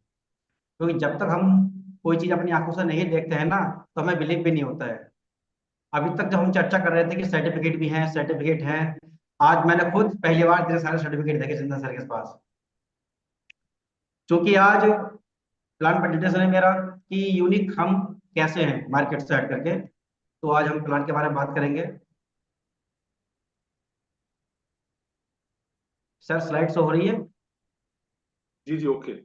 क्योंकि जब तक हम कोई चीज़ अपनी आंखों से नहीं देखते हैं ना, तो हमें बिलीव भी नहीं होता है। अभी तक जब हम चर्चा कर रहे थे कि सर्टिफिकेट हैं, आज मैंने खुद पहली बार इतने सारे सर्टिफिकेट देखे चंदन सर के पास। क्योंकि आज प्लान प्रेजेंटेशन है मेरा कि यूनिक हम कैसे हैं मार्केट से हट करके, तो आज हम प्लान के बारे में बात करेंगे। सर स्लाइड शो हो रही है? जी जी, ओके।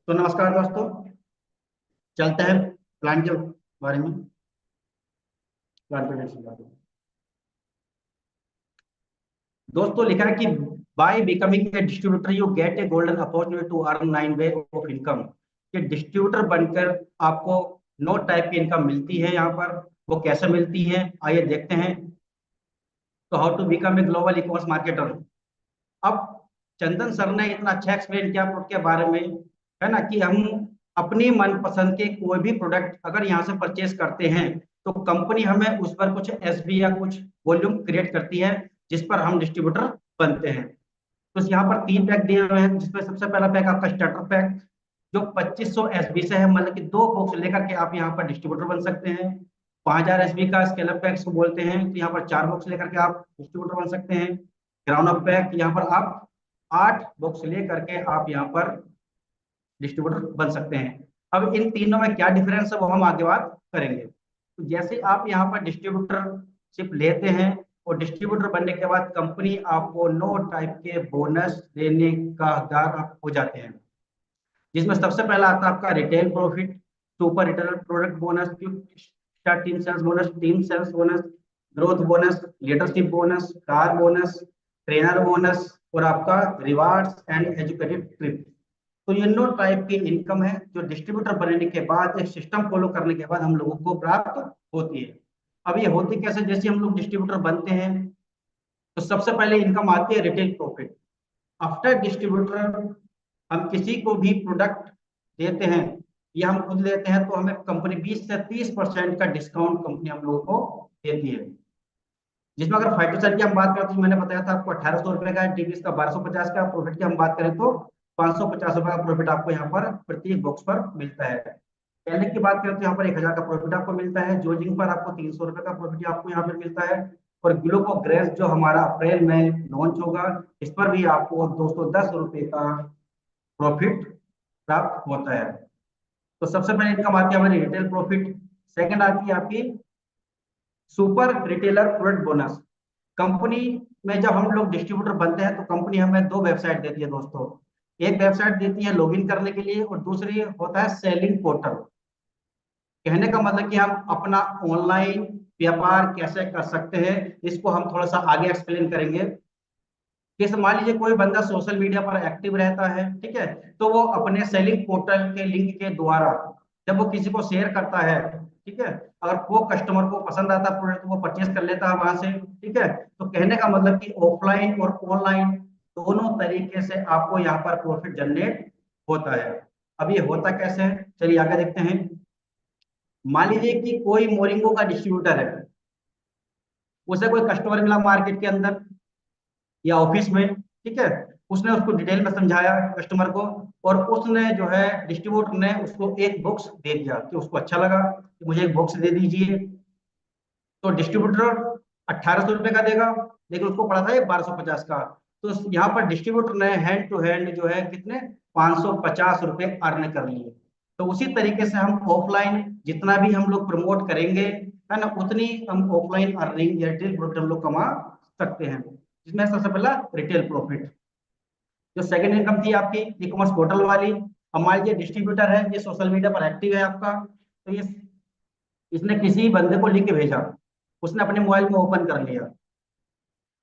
तो नमस्कार दोस्तों, चलते हैं प्लान के बारे में, प्लान प्रेजेंटेशन के बारे में। दोस्तों लिखा है कि by becoming a distributor you get a golden opportunity to earn 9 way of income. कि डिस्ट्रीब्यूटर बनकर आपको 9 टाइप की इनकम मिलती है यहाँ पर। वो कैसे मिलती है आइए देखते हैं। तो how to become a global e commerce marketer. अब चंदन सर ने इतना अच्छा एक्सप्लेन किया प्रोडक्ट के बारे में, है ना, कि हम अपनी मनपसंद के कोई भी प्रोडक्ट अगर यहाँ से परचेज करते हैं तो कंपनी हमें उस पर कुछ एसबी या कुछ वॉल्यूम क्रिएट करती है, जिस पर हम डिस्ट्रीब्यूटर बनते हैं। तो यहाँ पर 3 पैक दिए हुए हैं, जिसमें सबसे पहला पैक आपका स्टार्टर पैक जो 2500 एसबी से है, मतलब कि 2 बॉक्स लेकर के आप यहाँ पर डिस्ट्रीब्यूटर बन सकते हैं। 5000 एसबी का स्केलअप पैक्स को बोलते हैं, तो यहाँ पर 4 बॉक्स लेकर के आप डिस्ट्रीब्यूटर बन सकते हैं। ग्राउंड अप पैक, यहाँ पर आप 8 बॉक्स ले करके आप यहाँ पर डिस्ट्रीब्यूटर बन सकते हैं। अब इन तीनों में क्या डिफरेंस है वो हम आगे बात करेंगे। तो जैसे आप यहाँ पर डिस्ट्रीब्यूटरशिप लेते हैं और डिस्ट्रीब्यूटर बनने के बाद कंपनी आपको 9 टाइप के बोनस देने का हकदार आप हो जाते हैं, जिसमें सबसे पहला आता है आपका retail profit, super retailer product bonus, team sales bonus, growth bonus, leadership bonus, car bonus, trainer bonus और आपका रिवार्ड्स एंड एजुकेटिव ट्रिप। तो ये 9 टाइप की इनकम है जो डिस्ट्रीब्यूटर बनने के बाद, एक सिस्टम फॉलो करने के बाद हम लोगों को प्राप्त होती है। अब ये होती कैसे? जैसे हम लोग डिस्ट्रीब्यूटर बनते हैं तो सबसे पहले इनकम आती है रिटेल प्रॉफिट। आफ्टर डिस्ट्रीब्यूटर हम किसी को भी प्रोडक्ट देते हैं या हम खुद लेते हैं तो हमें कंपनी 20 से 30% का डिस्काउंट कंपनी हम लोगों को देती है। जिसमें अगर 5% की हम बात करें तो मैंने बताया था आपको 1800 रुपए का, डीबीएस का 1250 का, प्रॉफिट की हम बात करें तो 550 रुपए का प्रॉफिट आपको यहाँ पर प्रत्येक बॉक्स पर मिलता है। पहले की बात करें तो यहाँ पर 1000 का प्रॉफिट आपको मिलता है। जोजिंग पर आपको 300 रुपए का प्रॉफिट आपको यहाँ पर मिलता है। और ग्लूकोग्रेस जो हमारा अप्रैल में लॉन्च होगा, इस पर भी आपको 210 रुपए का प्रॉफिट प्राप्त होता है। तो सबसे पहले इनकम आती है हमारी रिटेल प्रॉफिट। सेकंड आती है आपकी super retailer product bonus. Company में जब हम लोग डिस्ट्रीब्यूटर बनते हैं तो कंपनी हमें 2 वेबसाइट देती है दोस्तों। एक वेबसाइट देती है लॉगिन करने के लिए और दूसरी होता है सेलिंग पोर्टल। कहने का मतलब कि हम अपना ऑनलाइन व्यापार कैसे कर सकते हैं, इसको हम थोड़ा सा आगे एक्सप्लेन करेंगे। जैसे मान लीजिए कोई बंदा सोशल मीडिया पर एक्टिव रहता है, ठीक है, तो वो अपने सेलिंग पोर्टल के लिंक के द्वारा जब वो किसी को शेयर करता है ठीक है। अगर वो कस्टमर को पसंद आता प्रोडक्ट तो वो परचेज कर लेता है वहां से, ठीक है। तो कहने का मतलब कि ऑफलाइन और ऑनलाइन दोनों तरीके से आपको यहाँ पर प्रॉफिट जनरेट होता है। अब ये होता कैसे है, चलिए आगे देखते हैं। मान लीजिए कि कोई मोरिंगो का डिस्ट्रीब्यूटर है, उसे कोई कस्टमर मिला मार्केट के अंदर या ऑफिस में, ठीक है। उसने उसको डिटेल में समझाया कस्टमर को, और उसने जो है डिस्ट्रीब्यूटर ने उसको एक बॉक्स दे दिया कि उसको अच्छा लगा कि मुझे एक बॉक्स दे दीजिए। तो डिस्ट्रीब्यूटर 1800 रुपये का देगा, लेकिन उसको पड़ा था ये 1250 का। तो यहाँ पर डिस्ट्रीब्यूटर ने हैंड टू हैंड जो है कितने 550 रुपये अर्न कर लिए। तो उसी तरीके से हम ऑफलाइन जितना भी हम लोग प्रमोट करेंगे, है ना, उतनी हम ऑफलाइन अर्निंग या रिटेल प्रॉफिट हम लोग कमा सकते हैं। जिसमें सबसे पहला रिटेल प्रॉफिट। जो सेकंड इनकम थी आपकी ई कॉमर्स पोर्टल वाली। अब मान लीजिए डिस्ट्रीब्यूटर है, ये सोशल मीडिया पर एक्टिव है आपका, तो ये इसने किसी बंदे को लिख के भेजा, उसने अपने मोबाइल में ओपन कर लिया।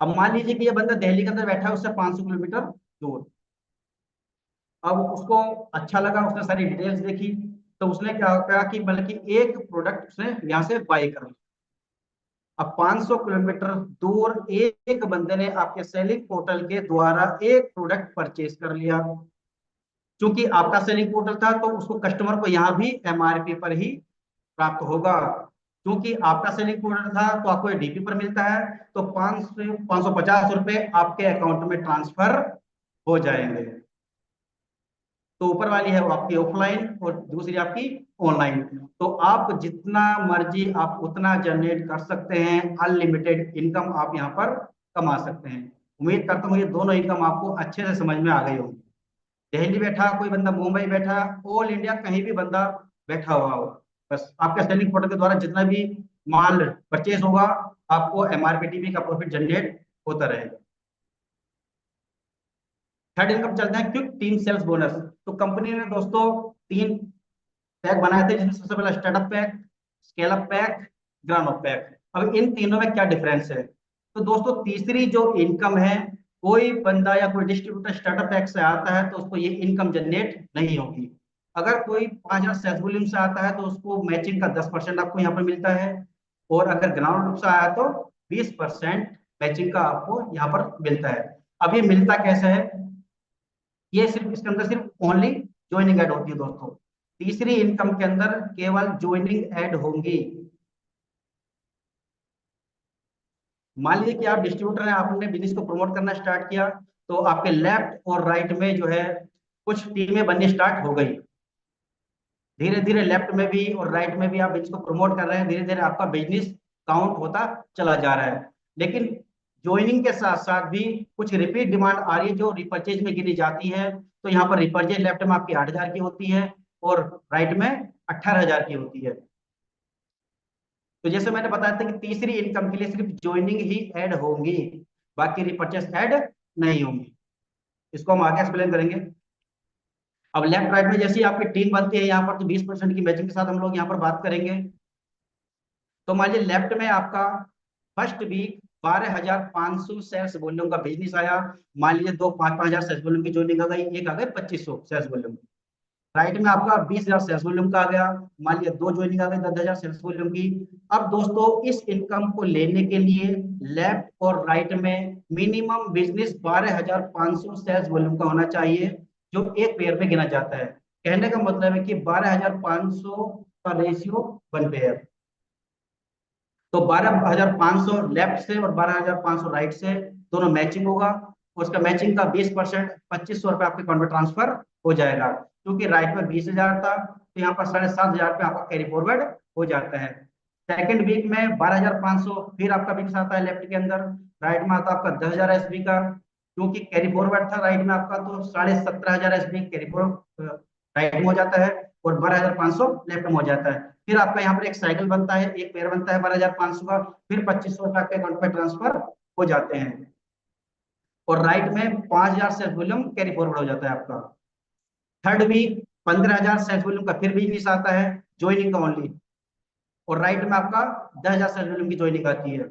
अब मान लीजिए कि ये बंदा दिल्ली के अंदर बैठा है, उससे 500 किलोमीटर दूर। अब उसको अच्छा लगा, उसने सारी डिटेल्स देखी, तो उसने क्या कहा कि मतलब कि एक प्रोडक्ट उसने यहाँ से बाय कर लिया। अब 500 किलोमीटर दूर एक बंदे ने आपके सेलिंग पोर्टल के द्वारा एक प्रोडक्ट परचेज कर लिया। क्योंकि आपका सेलिंग पोर्टल था तो उसको कस्टमर को यहाँ भी एमआरपी पर ही प्राप्त होगा। क्योंकि आपका सेलिंग पोर्टल था तो आपको डीपी पर मिलता है, तो 550 रुपये आपके अकाउंट में ट्रांसफर हो जाएंगे। तो ऊपर वाली है वो आपकी ऑफलाइन और दूसरी आपकी ऑनलाइन। तो आप जितना मर्जी आप उतना जनरेट कर सकते हैं, अनलिमिटेड इनकम आप यहाँ पर कमा सकते हैं। उम्मीद करता हूँ ये दोनों इनकम आपको अच्छे से समझ में आ गई होगी। दिल्ली बैठा कोई बंदा, मुंबई बैठा, ऑल इंडिया कहीं भी बंदा बैठा हुआ हो, बस आपका सेलिंग पोर्टल के द्वारा जितना भी माल परचेज होगा आपको एमआरपी का प्रॉफिट जनरेट होता रहेगा। थर्ड इनकम चलते हैं क्विक टीम सेल्स बोनस। तो कंपनी ने दोस्तों 3 पैक बनाए थे, जिसमें सबसे पहला startup pack, scale up pack, grand up pack. अब इन तीनों में क्या डिफरेंस है? तो दोस्तों तीसरी जो इनकम है, कोई बंदा या कोई डिस्ट्रीब्यूटर स्टार्टअप पैक से आता है तो उसको ये इनकम जनरेट नहीं होगी। अगर कोई 5000 सेल्स वॉल्यूम से आता है तो उसको मैचिंग का 10% आपको यहाँ पर मिलता है, और अगर ग्राउंड रूप से आया तो 20% मैचिंग का आपको यहाँ पर मिलता है। अब ये मिलता कैसे है? ये सिर्फ इसके अंदर सिर्फ ओनली ज्वाइनिंग ऐड होती है दोस्तों। तीसरी इनकम के अंदर केवल ज्वाइनिंग ऐड होंगी। मान लीजिए कि आप डिस्ट्रीब्यूटर हैं, आपने बिजनेस को प्रमोट करना स्टार्ट किया, तो आपके लेफ्ट और राइट में जो है कुछ टीमें बननी स्टार्ट हो गई। धीरे धीरे लेफ्ट में भी और राइट में भी आप बिजनेस को प्रमोट कर रहे हैं, धीरे धीरे आपका बिजनेस काउंट होता चला जा रहा है। लेकिन ज्वाइनिंग के साथ साथ भी कुछ रिपीट डिमांड आ रही है जो रिपर्चेज में गिनी जाती है। तो यहाँ पर रिपर्चेज लेफ्ट में आपकी 8000 की होती है और राइट में 18000 की होती है। तो जैसे मैंने बताया था कि तीसरी इनकम के लिए सिर्फ ज्वाइनिंग ही ऐड होंगी, बाकी रिपर्चेज ऐड नहीं होंगी। इसको हम आगे एक्सप्लेन करेंगे। अब लेफ्ट राइट में जैसी आपकी टीम बनती है यहाँ पर, तो 20% की मैचिंग के साथ हम लोग यहाँ पर बात करेंगे। तो मान लीजिए लेफ्ट में आपका फर्स्ट वीक 12500 सेल्स वॉल्यूम का बिजनेस आया। मान लीजिए 5,000 सेल्स वॉल्यूम की ज्वाइनिंग आ गई, एक आ गए 2500 सेल्स वॉल्यूम। राइट में आपका 20,000 सेल्स वॉल्यूम का आ गया, मान लीजिए 2 ज्वाइनिंग आ गई 10,000 सेल्स वॉल्यूम की। अब दोस्तों इस इनकम को लेने के लिए लेफ्ट और राइट में मिनिमम बिजनेस 12,500 सेल्स वॉल्यूम का होना चाहिए, जो एक पेयर पे गिना जाता है। कहने का मतलब है कि 12,500 का रेशियो 1 पेयर। तो 12,500 लेफ्ट से और 12,500 राइट से दोनों मैचिंग होगा। उसका मैचिंग का 20% 2500 रुपये आपके अकाउंट में ट्रांसफर हो जाएगा। क्योंकि राइट में 20,000 था तो यहाँ पर 7,500 रुपये आपका कैरी फॉरवर्ड हो जाता है। सेकंड वीक में 12,500 फिर आपका बिक्स आता है लेफ्ट के अंदर, राइट में आता है आपका 10,000 एसबी का। क्योंकि कैरी फॉरवर्ड था राइट में आपका, तो 17,500 एसबी कैरी फॉरवर्ड राइट में हो जाता है और 12,500 लेफ्ट में हो जाता है। फिर आपका यहाँ पर एक साइकिल बनता है, एक पेयर बनता है 12,500 का, फिर 2500 रुपये आपके अकाउंट में ट्रांसफर हो जाते हैं। और राइट में 5,000 सेल्स वॉल्यूम कैरी फॉरवर्ड हो जाता है आपका। थर्ड वीक 15,000 सेल्स वॉल्यूम का फिर बिजनेस आता है, ज्वाइनिंग का ओनली, और राइट में आपका 10,000 सेल्स वॉल्यूम की ज्वाइनिंग आती है।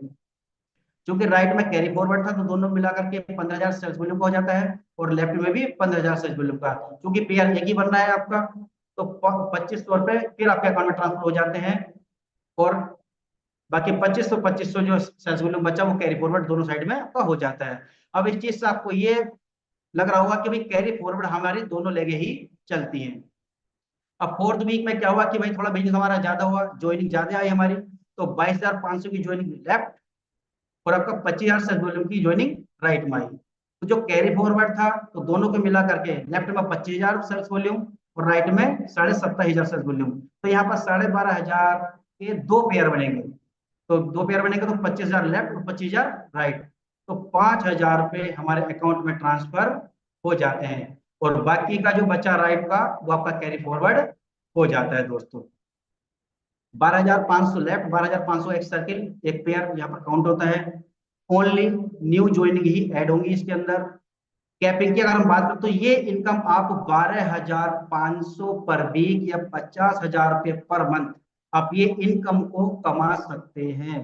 क्योंकि राइट में कैरी फॉरवर्ड था तो दोनों मिलाकर के 15,000 सेल्स वॉल्यूम का हो जाता है, और लेफ्ट में भी 15,000 सेल्स वॉल्यूम का। क्योंकि पेयर एक ही बनना है आपका, तो 2500 रुपये फिर आपके अकाउंट में ट्रांसफर हो जाते हैं और बाकी 2500 जो सेल्स वॉल्यूम बचा वो कैरी फॉरवर्ड दोनों साइड में आपका हो जाता है। अब इस चीज से आपको ये लग रहा होगा कि भाई कैरी फॉरवर्ड हमारी दोनों लेगे ही चलती हैं। अब फोर्थ वीक में क्या हुआ कि भाई थोड़ा बिजनेस हमारा ज्यादा हुआ, ज्वाइनिंग ज्यादा आई हमारी, तो 22,500 की ज्वाइनिंग लेफ्ट और आपका 25,000 सेल्स वॉल्यूम की ज्वाइनिंग राइट में आई। तो जो कैरी फॉरवर्ड था तो दोनों को मिला करके लेफ्ट में 25,000 सेल्स वॉल्यूम और राइट में 27,500 सेल्स वॉल्यूम, तो यहाँ पर 12,500 के दो पेयर बनेंगे। तो दो पेयर बनेंगे तो 25,000 लेफ्ट और 25,000 राइट, तो 5,000 रुपये हमारे अकाउंट में ट्रांसफर हो जाते हैं और बाकी का जो बचा राइट का वो आपका कैरी फॉरवर्ड हो जाता है दोस्तों। 12,500 लेफ्ट, 12,500 एक सर्किल, एक पेयर यहाँ पर काउंट होता है। ओनली न्यू ज्वाइनिंग ही ऐड होंगी इसके अंदर। कैपिंग की अगर हम बात करें तो ये इनकम आप 12,500 पर वीक या 50,000 रुपये पर मंथ आप ये इनकम को कमा सकते हैं।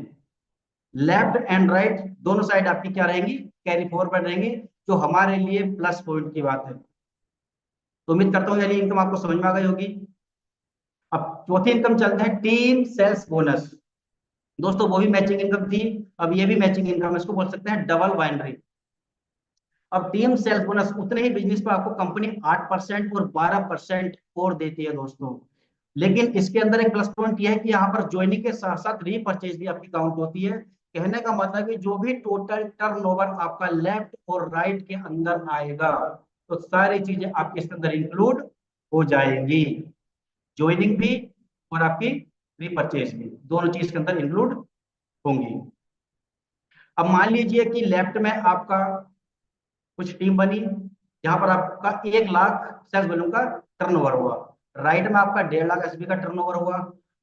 लेफ्ट एंड राइट दोनों साइड आपकी क्या रहेंगी, कैरी फॉरवर्ड रहेंगी, जो हमारे लिए प्लस पॉइंट की बात है। तो उम्मीद करता हूँ यानी इनकम आपको समझ में आ गई होगी। अब चौथी इनकम चलते हैं टीम सेल्स बोनस। दोस्तों वो भी मैचिंग इनकम थी, अब ये भी मैचिंग इनकम, इसको बोल सकते हैं डबल बाइनरी। अब टीम सेल्स बोनस उतने ही बिजनेस पर आपको कंपनी 8% और 12% और देती है दोस्तों, लेकिन इसके अंदर एक प्लस पॉइंट यह है कि यहाँ पर ज्वाइनिंग के साथ साथ रीपरचेज भी आपकी काउंट होती है। कहने का मतलब है जो भी टोटल टर्नओवर आपका लेफ्ट और राइट के अंदर आएगा तो सारी चीजें आपके इसके अंदर इंक्लूड हो जाएंगी, ज्वाइनिंग भी और आपकी रीपरचेज भी, दोनों चीज के अंदर इंक्लूड होंगी। अब मान लीजिए कि लेफ्ट में आपका कुछ टीम बनी जहां पर आपका 1 लाख सेल्स वॉल्यूम का टर्नओवर हुआ, राइट में आपका 1.5 लाख एसबी का टर्नओवर हुआ,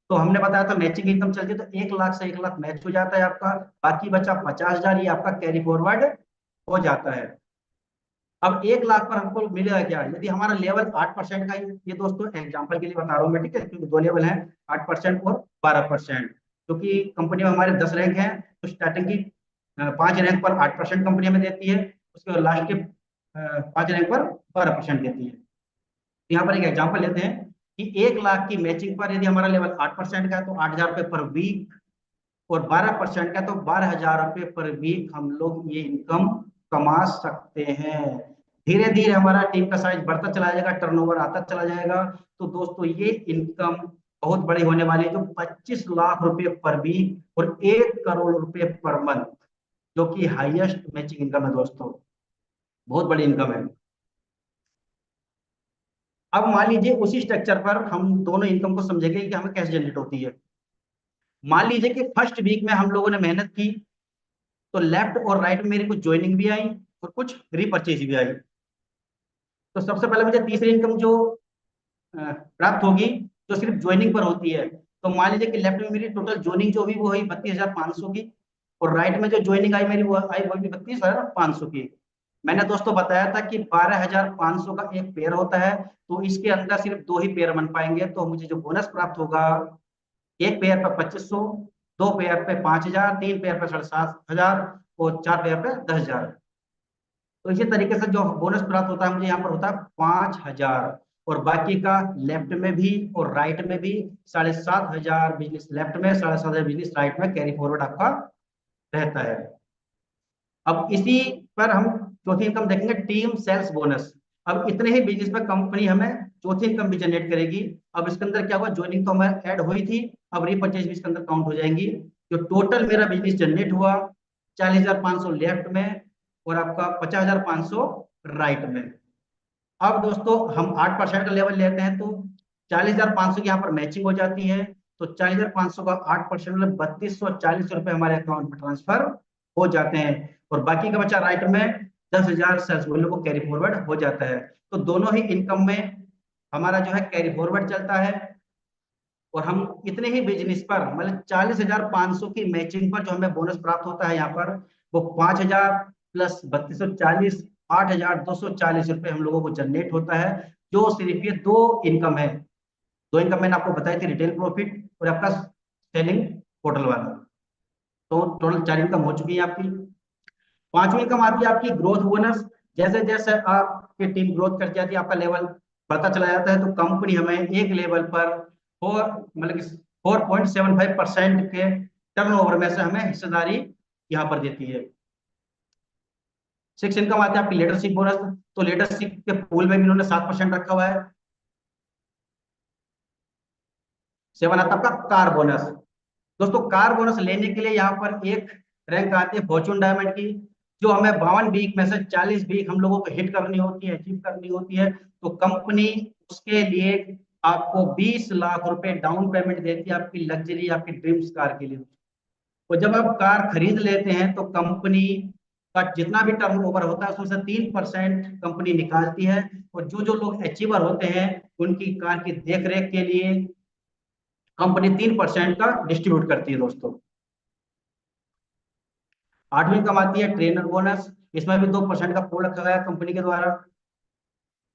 तो हमने बताया था मैचिंग इनकम चलती है तो 1 लाख से 1 लाख मैच हो जाता है आपका, बाकी बचा 50,000 ये आपका कैरी फॉरवर्ड हो जाता है। अब 1 लाख पर हमको मिलेगा क्या, यदि हमारा लेवल 8% का, ये दोस्तों एग्जांपल के लिए बता रहा हूँ मैं, ठीक है, क्योंकि दो लेवल है 8% और 12%, क्योंकि कंपनी में हमारे 10 रैंक हैं तो स्टार्टिंग की 5 रैंक पर 8% कंपनी हमें देती है, उसके लास्ट के 5 रैंक पर 12% देती है। यहाँ पर एक एग्जांपल लेते हैं कि 1 लाख की मैचिंग पर यदि हमारा लेवल 8% का है तो 8,000 रुपये पर वीक, और 12% का तो 12,000 रुपये पर वीक हम लोग ये इनकम कमा सकते हैं। धीरे धीरे हमारा टीम का साइज बढ़ता चला जाएगा, टर्नओवर आता चला जाएगा, तो दोस्तों ये इनकम बहुत बड़ी होने वाली है, जो 25 लाख रुपए पर वीक और 1 करोड़ रुपए पर मंथ, जो कि हाईएस्ट मैचिंग इनकम है दोस्तों, बहुत बड़ी इनकम है। अब मान लीजिए उसी स्ट्रक्चर पर हम दोनों इनकम को समझेंगे कि हमें कैसे जनरेट होती है। मान लीजिए कि फर्स्ट वीक में हम लोगों ने मेहनत की तो लेफ्ट और राइट में मेरी कुछ ज्वाइनिंग भी आई और कुछ रीपरचेज भी आई। तो सबसे पहले मुझे तीसरी इनकम जो प्राप्त होगी जो सिर्फ ज्वाइनिंग पर होती है, तो मान लीजिए कि लेफ्ट में मेरी टोटल ज्वाइनिंग जो हुई वो हुई 32,500 की, और राइट में जो ज्वाइनिंग आई मेरी वो आई वो भी 32,500 की। मैंने दोस्तों बताया था कि 12,500 का एक पेयर होता है, तो इसके अंदर सिर्फ 2 ही पेयर बन पाएंगे, तो मुझे जो बोनस प्राप्त होगा एक पेयर पर 2500, 2 पेयर पे 5,000, 3 पेयर पे 7,500 और 4 पेयर पे 10,000। तो इसी तरीके से जो बोनस प्राप्त होता है मुझे यहाँ पर होता है 5,000, और बाकी का लेफ्ट में भी और राइट में भी 7,500 बिजनेस लेफ्ट में, 7,500 बिजनेस राइट में कैरी फॉरवर्ड आपका रहता है। अब इसी पर हम चौथी इनकम देखेंगे, टीम सेल्स बोनस। अब इतने ही बिजनेस में कंपनी हमें चौथी इनकम भी जनरेट करेगी। अब इसके अंदर क्या हुआ, ज्वाइनिंग तो हमें ऐड हुई थी, अब रीपरचेज भी इसके अंदर काउंट हो जाएंगी। जो टोटल मेरा बिजनेस जनरेट हुआ 40,500 लेफ्ट में और आपका 50,500 राइट में। अब दोस्तों हम 8% का लेवल लेते हैं तो 40,500 की यहाँ पर मैचिंग हो जाती है, तो 40,500 का 8% मतलब 3,240 रुपए हमारे अकाउंट में ट्रांसफर हो जाते हैं, और बाकी का बचा राइट में 10,000 सेल्स वॉल्यूम को कैरी फॉरवर्ड हो जाता है। तो दोनों ही इनकम में हमारा जो है कैरी फॉरवर्ड चलता है, और हम इतने ही बिजनेस पर मतलब 40,500 की मैचिंग पर जो हमें बोनस प्राप्त होता है यहाँ पर वो 5,000 प्लस 3240 8,240 रुपए हम लोगों को जनरेट होता है, जो सिर्फ ये 2 इनकम है। 2 इनकम मैंने आपको बताई थी, रिटेल प्रॉफिट और आपका सेलिंग पोर्टल वाला, तो टोटल 4 इनकम हो चुकी है आपकी। 5वीं इनकम आती है आपकी ग्रोथ बोनस। जैसे जैसे आपकी टीम ग्रोथ कर जाती है, आपका लेवल बढ़ता चला जाता है, तो कंपनी हमें एक लेवल पर और मतलब 4.75% के टर्नओवर में से हमें हिस्सेदारी यहाँ पर देती है। 6 इनकम आती है आपकी लीडरशिप बोनस, तो लीडरशिप के पूल में भी इन्होंने 7% रखा हुआ है। 7 आता है आपका कार बोनस। दोस्तों कार बोनस लेने के लिए यहाँ पर एक रैंक आती है फॉर्चून डायमंड की, जो हमें 52 वीक में से 40 वीक हम लोगों को हिट करनी होती है, अचीव करनी होती है। तो कंपनी उसके लिए आपको 20 लाख रुपए डाउन पेमेंट देती है आपकी लग्जरी, आपकी ड्रीम्स कार के लिए। और जब आप कार खरीद लेते हैं तो कंपनी का जितना भी टर्नओवर होता है उसमें से 3% कंपनी निकालती है, और जो जो लोग अचीवर होते हैं उनकी कार की देख रेख के लिए कंपनी 3% का डिस्ट्रीब्यूट करती है। दोस्तों 8वीं इनकम आती है ट्रेनर बोनस, इसमें भी 2% का पूल रखा गया कंपनी के द्वारा।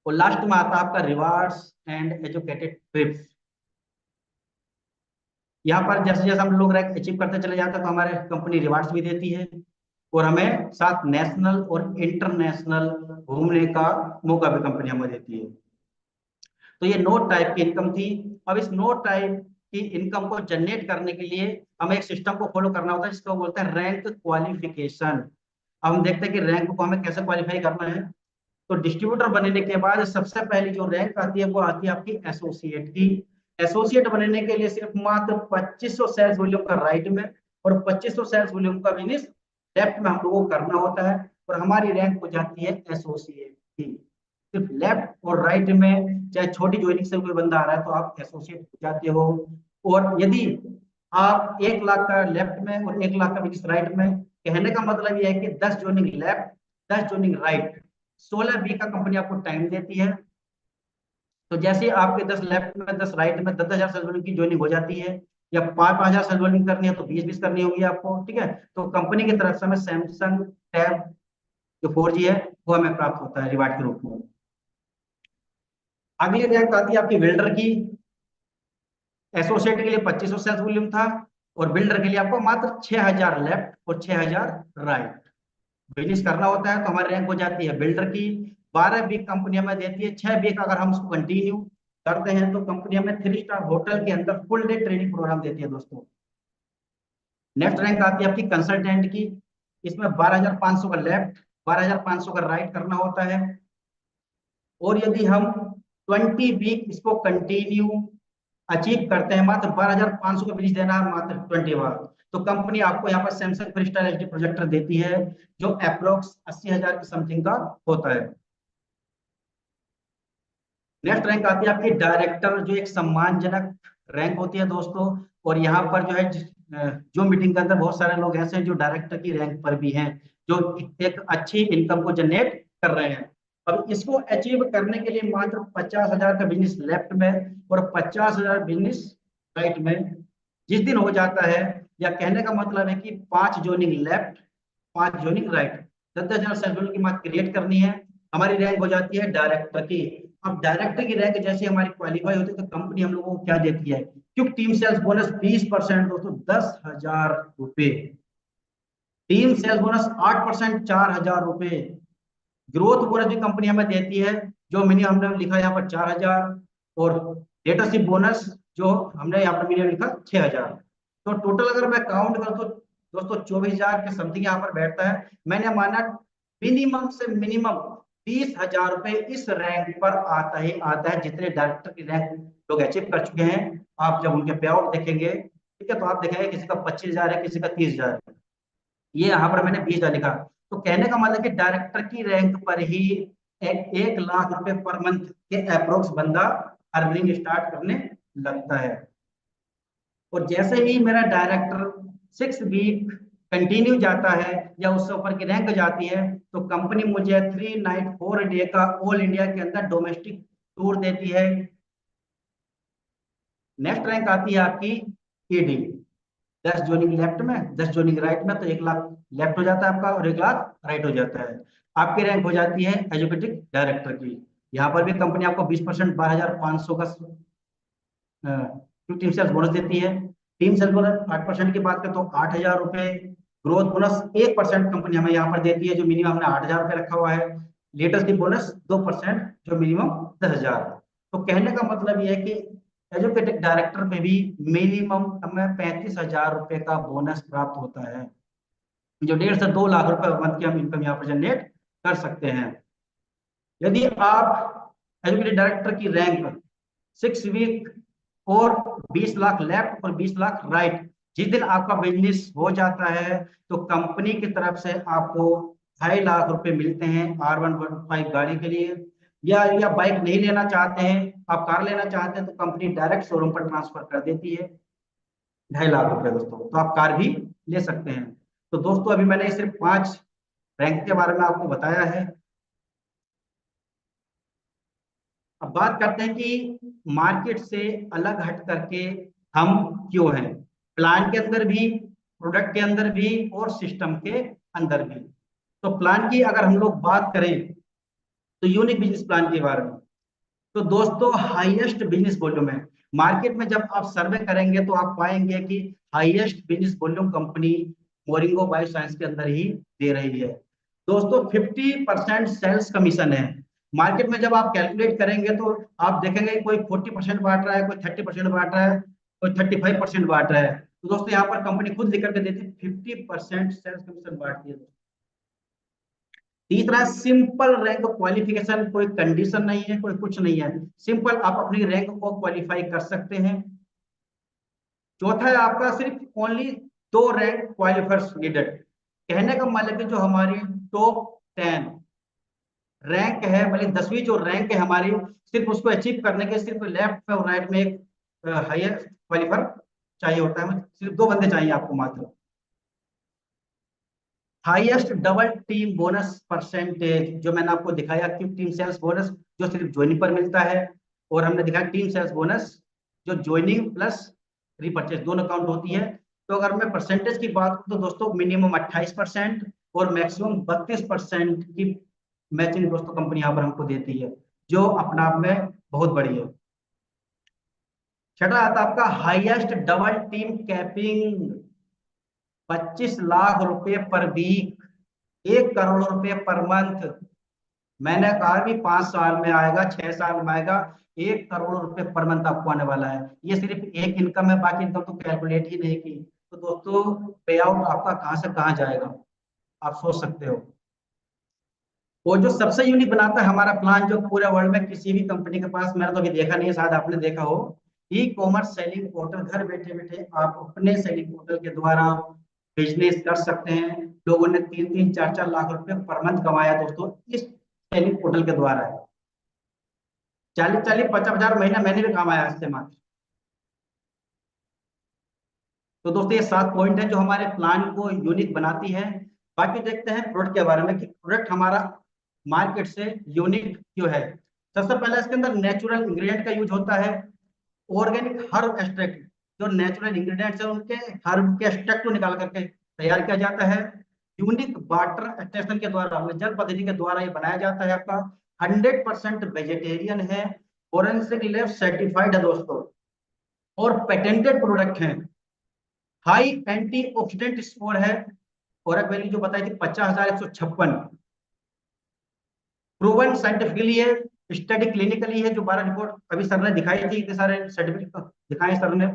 और लास्ट में आता है आपका रिवार्ड्स एंड एजुकेटेड ट्रिप्स। यहाँ पर जैसे जैसे हम लोग रैंक अचीव करते चले जाते हैं तो हमारे कंपनी रिवार्ड्स भी देती है, और हमें साथ नेशनल और इंटरनेशनल घूमने का मौका भी कंपनी हमें देती है। तो ये नोट टाइप की इनकम थी। अब इस नोट टाइप की इनकम को जनरेट करने के लिए हमें एक सिस्टम को फॉलो करना होता है जिसको बोलते हैं रैंक क्वालिफिकेशन। अब हम देखते हैं कि रैंक को हमें कैसे क्वालिफाई करना है। तो डिस्ट्रीब्यूटर बनने के बाद सबसे पहली जो रैंक आती है वो आती है आपकी एसोसिएट की। एसोसिएट बनने के लिए सिर्फ मात्र 2500 सेल्स वॉल्यूम का राइट में और 2500 सेल्स वॉल्यूम का बिजनेस लेफ्ट में हम लोगों को करना होता है, और हमारी रैंक हो जाती है एसोसिएट की। सिर्फ लेफ्ट और राइट में चाहे छोटी ज्वाइनिंग से कोई बंदा आ रहा है तो आप एसोसिएट हो जाते हो। और यदि आप 1 लाख का लेफ्ट में और 1 लाख का बिजनेस राइट में, कहने का मतलब यह है कि 10 joining left 10 joining right 16 week का कंपनी आपको टाइम देती है। तो जैसे आपके 10 लेफ्ट में 10 राइट में 10,000 सेल की ज्वाइनिंग हो जाती है, या 5,000 सेल करनी है तो 20-20 करनी होगी आपको, ठीक है। तो कंपनी की तरफ से हमें सैमसंग टैब जो 4G है वो हमें प्राप्त होता है रिवार्ड के रूप में। अगली रैंक आती है आपकी बिल्डर की। एसोसिएट के लिए 2500 सेल्स वॉल्यूम था, और बिल्डर के लिए आपको मात्र 6000 लेफ्ट और 6000 राइट बिजनेस करना होता है। तो हमारी रैंक हो जाती है बिल्डर की। 12 वीक कंपनी हमें देती है। 6 वीक अगर हम उसको कंटिन्यू करते हैं तो कंपनी हमें 3 स्टार होटल के अंदर फुल डे ट्रेनिंग प्रोग्राम देती है। दोस्तों नेक्स्ट रैंक आती है आपकी कंसल्टेंट की। इसमें 12,500 का लेफ्ट 12,500 का राइट करना होता है, और यदि हम 20 वीक इसको कंटिन्यू अचीव करते हैं, मात्र 12,500 का बिजनेस देना है मात्र 20 बार, तो कंपनी आपको यहाँ पर सैमसंग क्रिस्टल एचडी प्रोजेक्टर देती है जो अप्रोक्स 80,000 की समथिंग का होता है। नेक्स्ट रैंक आती है आपकी डायरेक्टर, जो एक सम्मानजनक रैंक होती है दोस्तों। और यहाँ पर जो है जो मीटिंग के अंदर बहुत सारे लोग ऐसे हैं जो डायरेक्टर की रैंक पर भी हैं, जो एक अच्छी इनकम को जनरेट कर रहे हैं। अब इसको अचीव करने के लिए मात्र 50,000 का बिजनेस लेफ्ट में और 50,000 बिजनेस राइट में जिस दिन हो जाता है, या कहने का मतलब है कि 5 zoning left 5 zoning right 10,000 self की मार्क क्रिएट करनी है, हमारी रैंक हो जाती है डायरेक्टर की। अब डायरेक्टर की रैंक जैसे हमारी क्वालिफाई होती है तो कंपनी हम लोगों को क्या देती है, क्योंकि टीम सेल्स बोनस 20% दोस्तों 10,000 रुपए, टीम सेल्स बोनस 8% 4,000 रुपए, ग्रोथ बोनस भी कंपनी हमें देती है जो मिनिमम हमने लिखा यहाँ पर 4,000, और लीडरशिप बोनस जो हमने यहाँ पर मिनिमम लिखा 6,000। तो टोटल अगर मैं काउंट करूँ तो दोस्तों 24,000 के समथिंग यहाँ पर बैठता है। मैंने माना मिनिमम से मिनिमम 30,000 रुपए इस रैंक पर आता ही आता है। जितने डायरेक्टर की रैंक लोग अचीव कर चुके हैं, आप जब उनके पे आउट देखेंगे, ठीक है, तो आप देखेंगे किसी का 25,000 है, किसी का 30,000 है। ये यहाँ पर मैंने 20,000 लिखा। तो कहने का मतलब कि डायरेक्टर की रैंक पर ही 1 लाख रुपए पर मंथ के अप्रोक्स बंदा अर्निंग स्टार्ट करने लगता है। और जैसे ही मेरा डायरेक्टर 6 वीक कंटिन्यू जाता है या उससे ऊपर की रैंक जाती है, तो कंपनी मुझे 3 नाइट 4 डे का ऑल इंडिया के अंदर डोमेस्टिक टूर देती है। नेक्स्ट रैंक आती है आपकी ईडी, 10 जोनिंग लेफ्ट में 10 जोनिंग राइट में, तो 1 लाख लेफ्ट हो जाता है आपका और 1 लाख राइट हो जाता है। आपकी रैंक हो जाती है एजुकेटिव डायरेक्टर की। यहाँ पर भी कंपनी आपको 20% 12,500 का टीम सेल्स बोनस देती है। टीम सेल्स बोनस 8% की बात करें तो 8,000 रुपए, ग्रोथ बोनस 1% कंपनी हमें यहाँ पर देती है जो मिनिमम हमने 8,000 रुपए रखा हुआ है। लेटेस्ट की बोनस 2% जो मिनिमम 10,000। तो कहने का मतलब ये है कि एजुकेटिव डायरेक्टर पे भी मिनिमम हमें 35,000 रुपए का बोनस प्राप्त होता है, जो 1.5 से 2 लाख रुपए मंथ की हम इनकम यहाँ पर जनरेट कर सकते हैं। यदि आप एजुकेटिव डायरेक्टर की रैंक 6 वीक और 20 लाख लेफ्ट और 20 लाख राइट, जिस दिन आपका बिजनेस हो जाता है तो कंपनी की तरफ से आपको 2.5 लाख रुपए मिलते हैं R115 गाड़ी के लिए। या बाइक नहीं लेना चाहते हैं, आप कार लेना चाहते हैं, तो कंपनी डायरेक्ट शोरूम पर ट्रांसफर कर देती है 2.5 लाख रुपए दोस्तों, तो आप कार भी ले सकते हैं। तो दोस्तों अभी मैंने सिर्फ 5 रैंक के बारे में आपको बताया है। अब बात करते हैं कि मार्केट से अलग हट करके हम क्यों हैं, प्लान के अंदर भी, प्रोडक्ट के अंदर भी और सिस्टम के अंदर भी। तो प्लान की अगर हम लोग बात करें तो यूनिक बिजनेस प्लान के बारे में, तो दोस्तों हाईएस्ट बिजनेस वॉल्यूम है मार्केट में। जब आप सर्वे करेंगे तो आप पाएंगे कि highest business volume company moringa bioscience के अंदर ही दे रही है दोस्तों। 50% सेल्स कमीशन है मार्केट में। जब आप कैलकुलेट करेंगे तो आप देखेंगे कोई 40% बांट रहा है, कोई 30% बांट रहा है, कोई 35% बांट रहा है। तो दोस्तों यहाँ पर कंपनी खुद लिख करके देती है 50% सेल्स कमीशन बांटती है। तीसरा, सिंपल रैंक क्वालिफिकेशन, कोई कंडीशन नहीं है, कोई कुछ नहीं है, सिंपल आप अपनी रैंक को क्वालिफाई कर सकते हैं। चौथा है आपका सिर्फ ओनली 2 रैंक क्वालिफायर्स नीडेड। कहने का मतलब है जो हमारी टॉप 10 रैंक है, मतलब 10वीं जो रैंक है हमारी, सिर्फ उसको अचीव करने के सिर्फ लेफ्ट और राइट में एक हायर क्वालिफायर चाहिए होता है, सिर्फ 2 बंदे चाहिए आपको मात्र। Highest double team bonus percentage, जो मैंने आपको दिखाया कि टीम सेल्स बोनस जो सिर्फ ज्वाइनिंग पर मिलता है, और हमने दिखाया टीम सेल्स बोनस जो ज्वाइनिंग प्लस रीपरचेज दोनों काउंट होती है। तो अगर मैं परसेंटेज की बात करूं तो दोस्तों मिनिमम 28% और मैक्सिमम 32% की मैचिंग दोस्तों कंपनी यहाँ पर हमको देती है, जो अपना आप में बहुत बड़ी है। छठा आता आपका highest double team capping, 25 lakh रुपए पर वीक, 1 करोड़ रुपए पर मंथ। मैंने कहा भी 5 साल में आएगा, 6 साल में आएगा, 1 करोड़ रुपए पर मंथ आपको आने वाला है। ये सिर्फ एक इनकम है, बाकी इनकम तो कैलकुलेट ही नहीं की। तो दोस्तों पे आउट आपका कहां से कहां जाएगा आप सोच सकते हो। और जो सबसे यूनिक बनाता है हमारा प्लान, जो पूरे वर्ल्ड में किसी भी कंपनी के पास, मैंने तो अभी देखा नहीं है, शायद आपने देखा हो, ई कॉमर्स सेलिंग पोर्टल। घर बैठे बैठे आप अपने सेलिंग पोर्टल के द्वारा बिजनेस कर सकते हैं। लोगों ने 3-3, 4-4 लाख रुपए पर मंथ कमाया दोस्तों इस सेलिंग पोर्टल के द्वारा। 40-40, 50,000 महीना मैंने भी कमाया इससे मात्र। तो दोस्तों ये 7 पॉइंट है जो हमारे प्लान को यूनिक बनाती है। बाकी देखते हैं प्रोडक्ट के बारे में कि प्रोडक्ट हमारा मार्केट से यूनिक क्यों है। सबसे पहले इसके अंदर नेचुरल इंग्रेडिएंट का यूज होता है। ऑर्गेनिक हर्ब एक्सट्रैक्ट, जो नेचुरल इंग्रेडिएंट्स है उनके हर्ब के एक्सट्रैक्ट को निकाल करके तैयार किया जाता है। यूनिक वाटर एक्सट्रैक्शन के द्वारा, जल पद्धति के द्वारा ये बनाया जाता है। आपका 100% वेजिटेरियन है, फोरेंसिक लैब सर्टिफाइड है दोस्तों, और पेटेंटेड प्रोडक्ट है। हाई एंटीऑक्सीडेंट स्कोर है, कोरक वैल्यू जो बताई थी 50,156, प्रूवन साइंटिफिकली है, स्टडी क्लिनिकली है, जो 12 रिपोर्ट अभी सर ने दिखाई थी, इतने सारे सर्टिफिकेट दिखाए सर ने।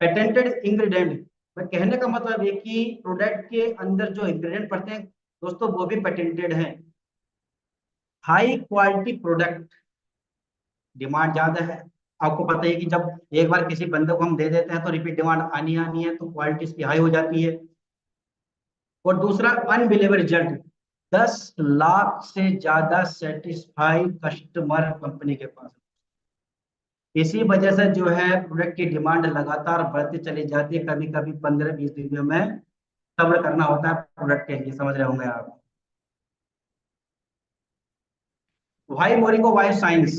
पेटेंटेड इंग्रेडिएंट, कहने का मतलब है कि प्रोडक्ट के अंदर जो इंग्रेडिएंट पड़ते हैं दोस्तों वो भी पेटेंटेड हैं। हाई क्वालिटी प्रोडक्ट, डिमांड ज्यादा है। आपको पता है कि जब एक बार किसी बंदे को हम दे देते हैं तो रिपीट डिमांड आनी है, तो क्वालिटी इसकी हाई हो जाती है। और दूसरा अनबिलीवेबल रिजल्ट, 10 लाख से ज्यादा सेटिस्फाइड कस्टमर कंपनी के पास। इसी वजह से जो है प्रोडक्ट की डिमांड लगातार बढ़ती चली जाती है। कभी कभी 15-20 दिन में सब्र करना होता है प्रोडक्ट के लिए, समझ रहे होंगे आप। Why Moringo Bioscience?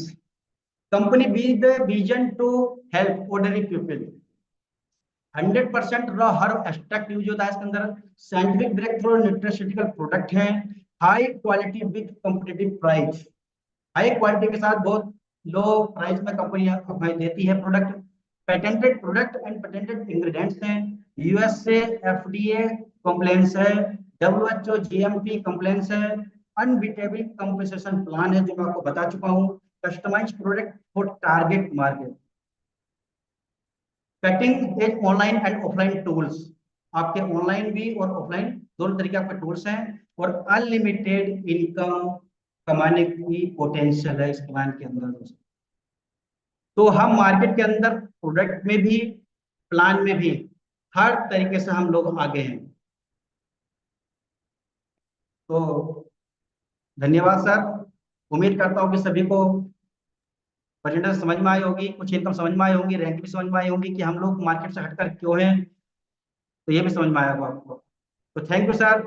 Company with the vision to help ordinary people. 100% raw herb extract use होता है इसके अंदर। साइंटिफिक ब्रेक थ्रू न्यूट्रिशटिकल प्रोडक्ट है। High quality with competitive price, high quality के साथ बहुत लो प्राइस में कंपनी हमें देती है product. Patented product and patented ingredients हैं। यूएस से एफडीए कंप्लायंस है, डब्ल्यूएचओ जीएमपी कंप्लायंस है। अनबीटेबल कंपनसेशन प्लान है जो मैं आपको बता चुका हूँ। Customised product for target market. Cutting edge online and offline tools, आपके ऑनलाइन भी और ऑफलाइन दोनों तरीके आपके टूल्स हैं, और अनलिमिटेड इनकम कमाने की पोटेंशियल है इस प्लान के अंदर। तो हम मार्केट के अंदर प्रोडक्ट में भी, प्लान में भी, हर तरीके से हम लोग आगे हैं। तो धन्यवाद सर, उम्मीद करता हूँ कि सभी को प्रेजेंटेशन समझ में आई होगी, कुछ इनकम समझ में आई होंगी, रैंक भी समझ में आई होंगी कि हम लोग मार्केट से हटकर क्यों हैं, तो ये भी समझ में आया होगा आपको। तो थैंक यू सर।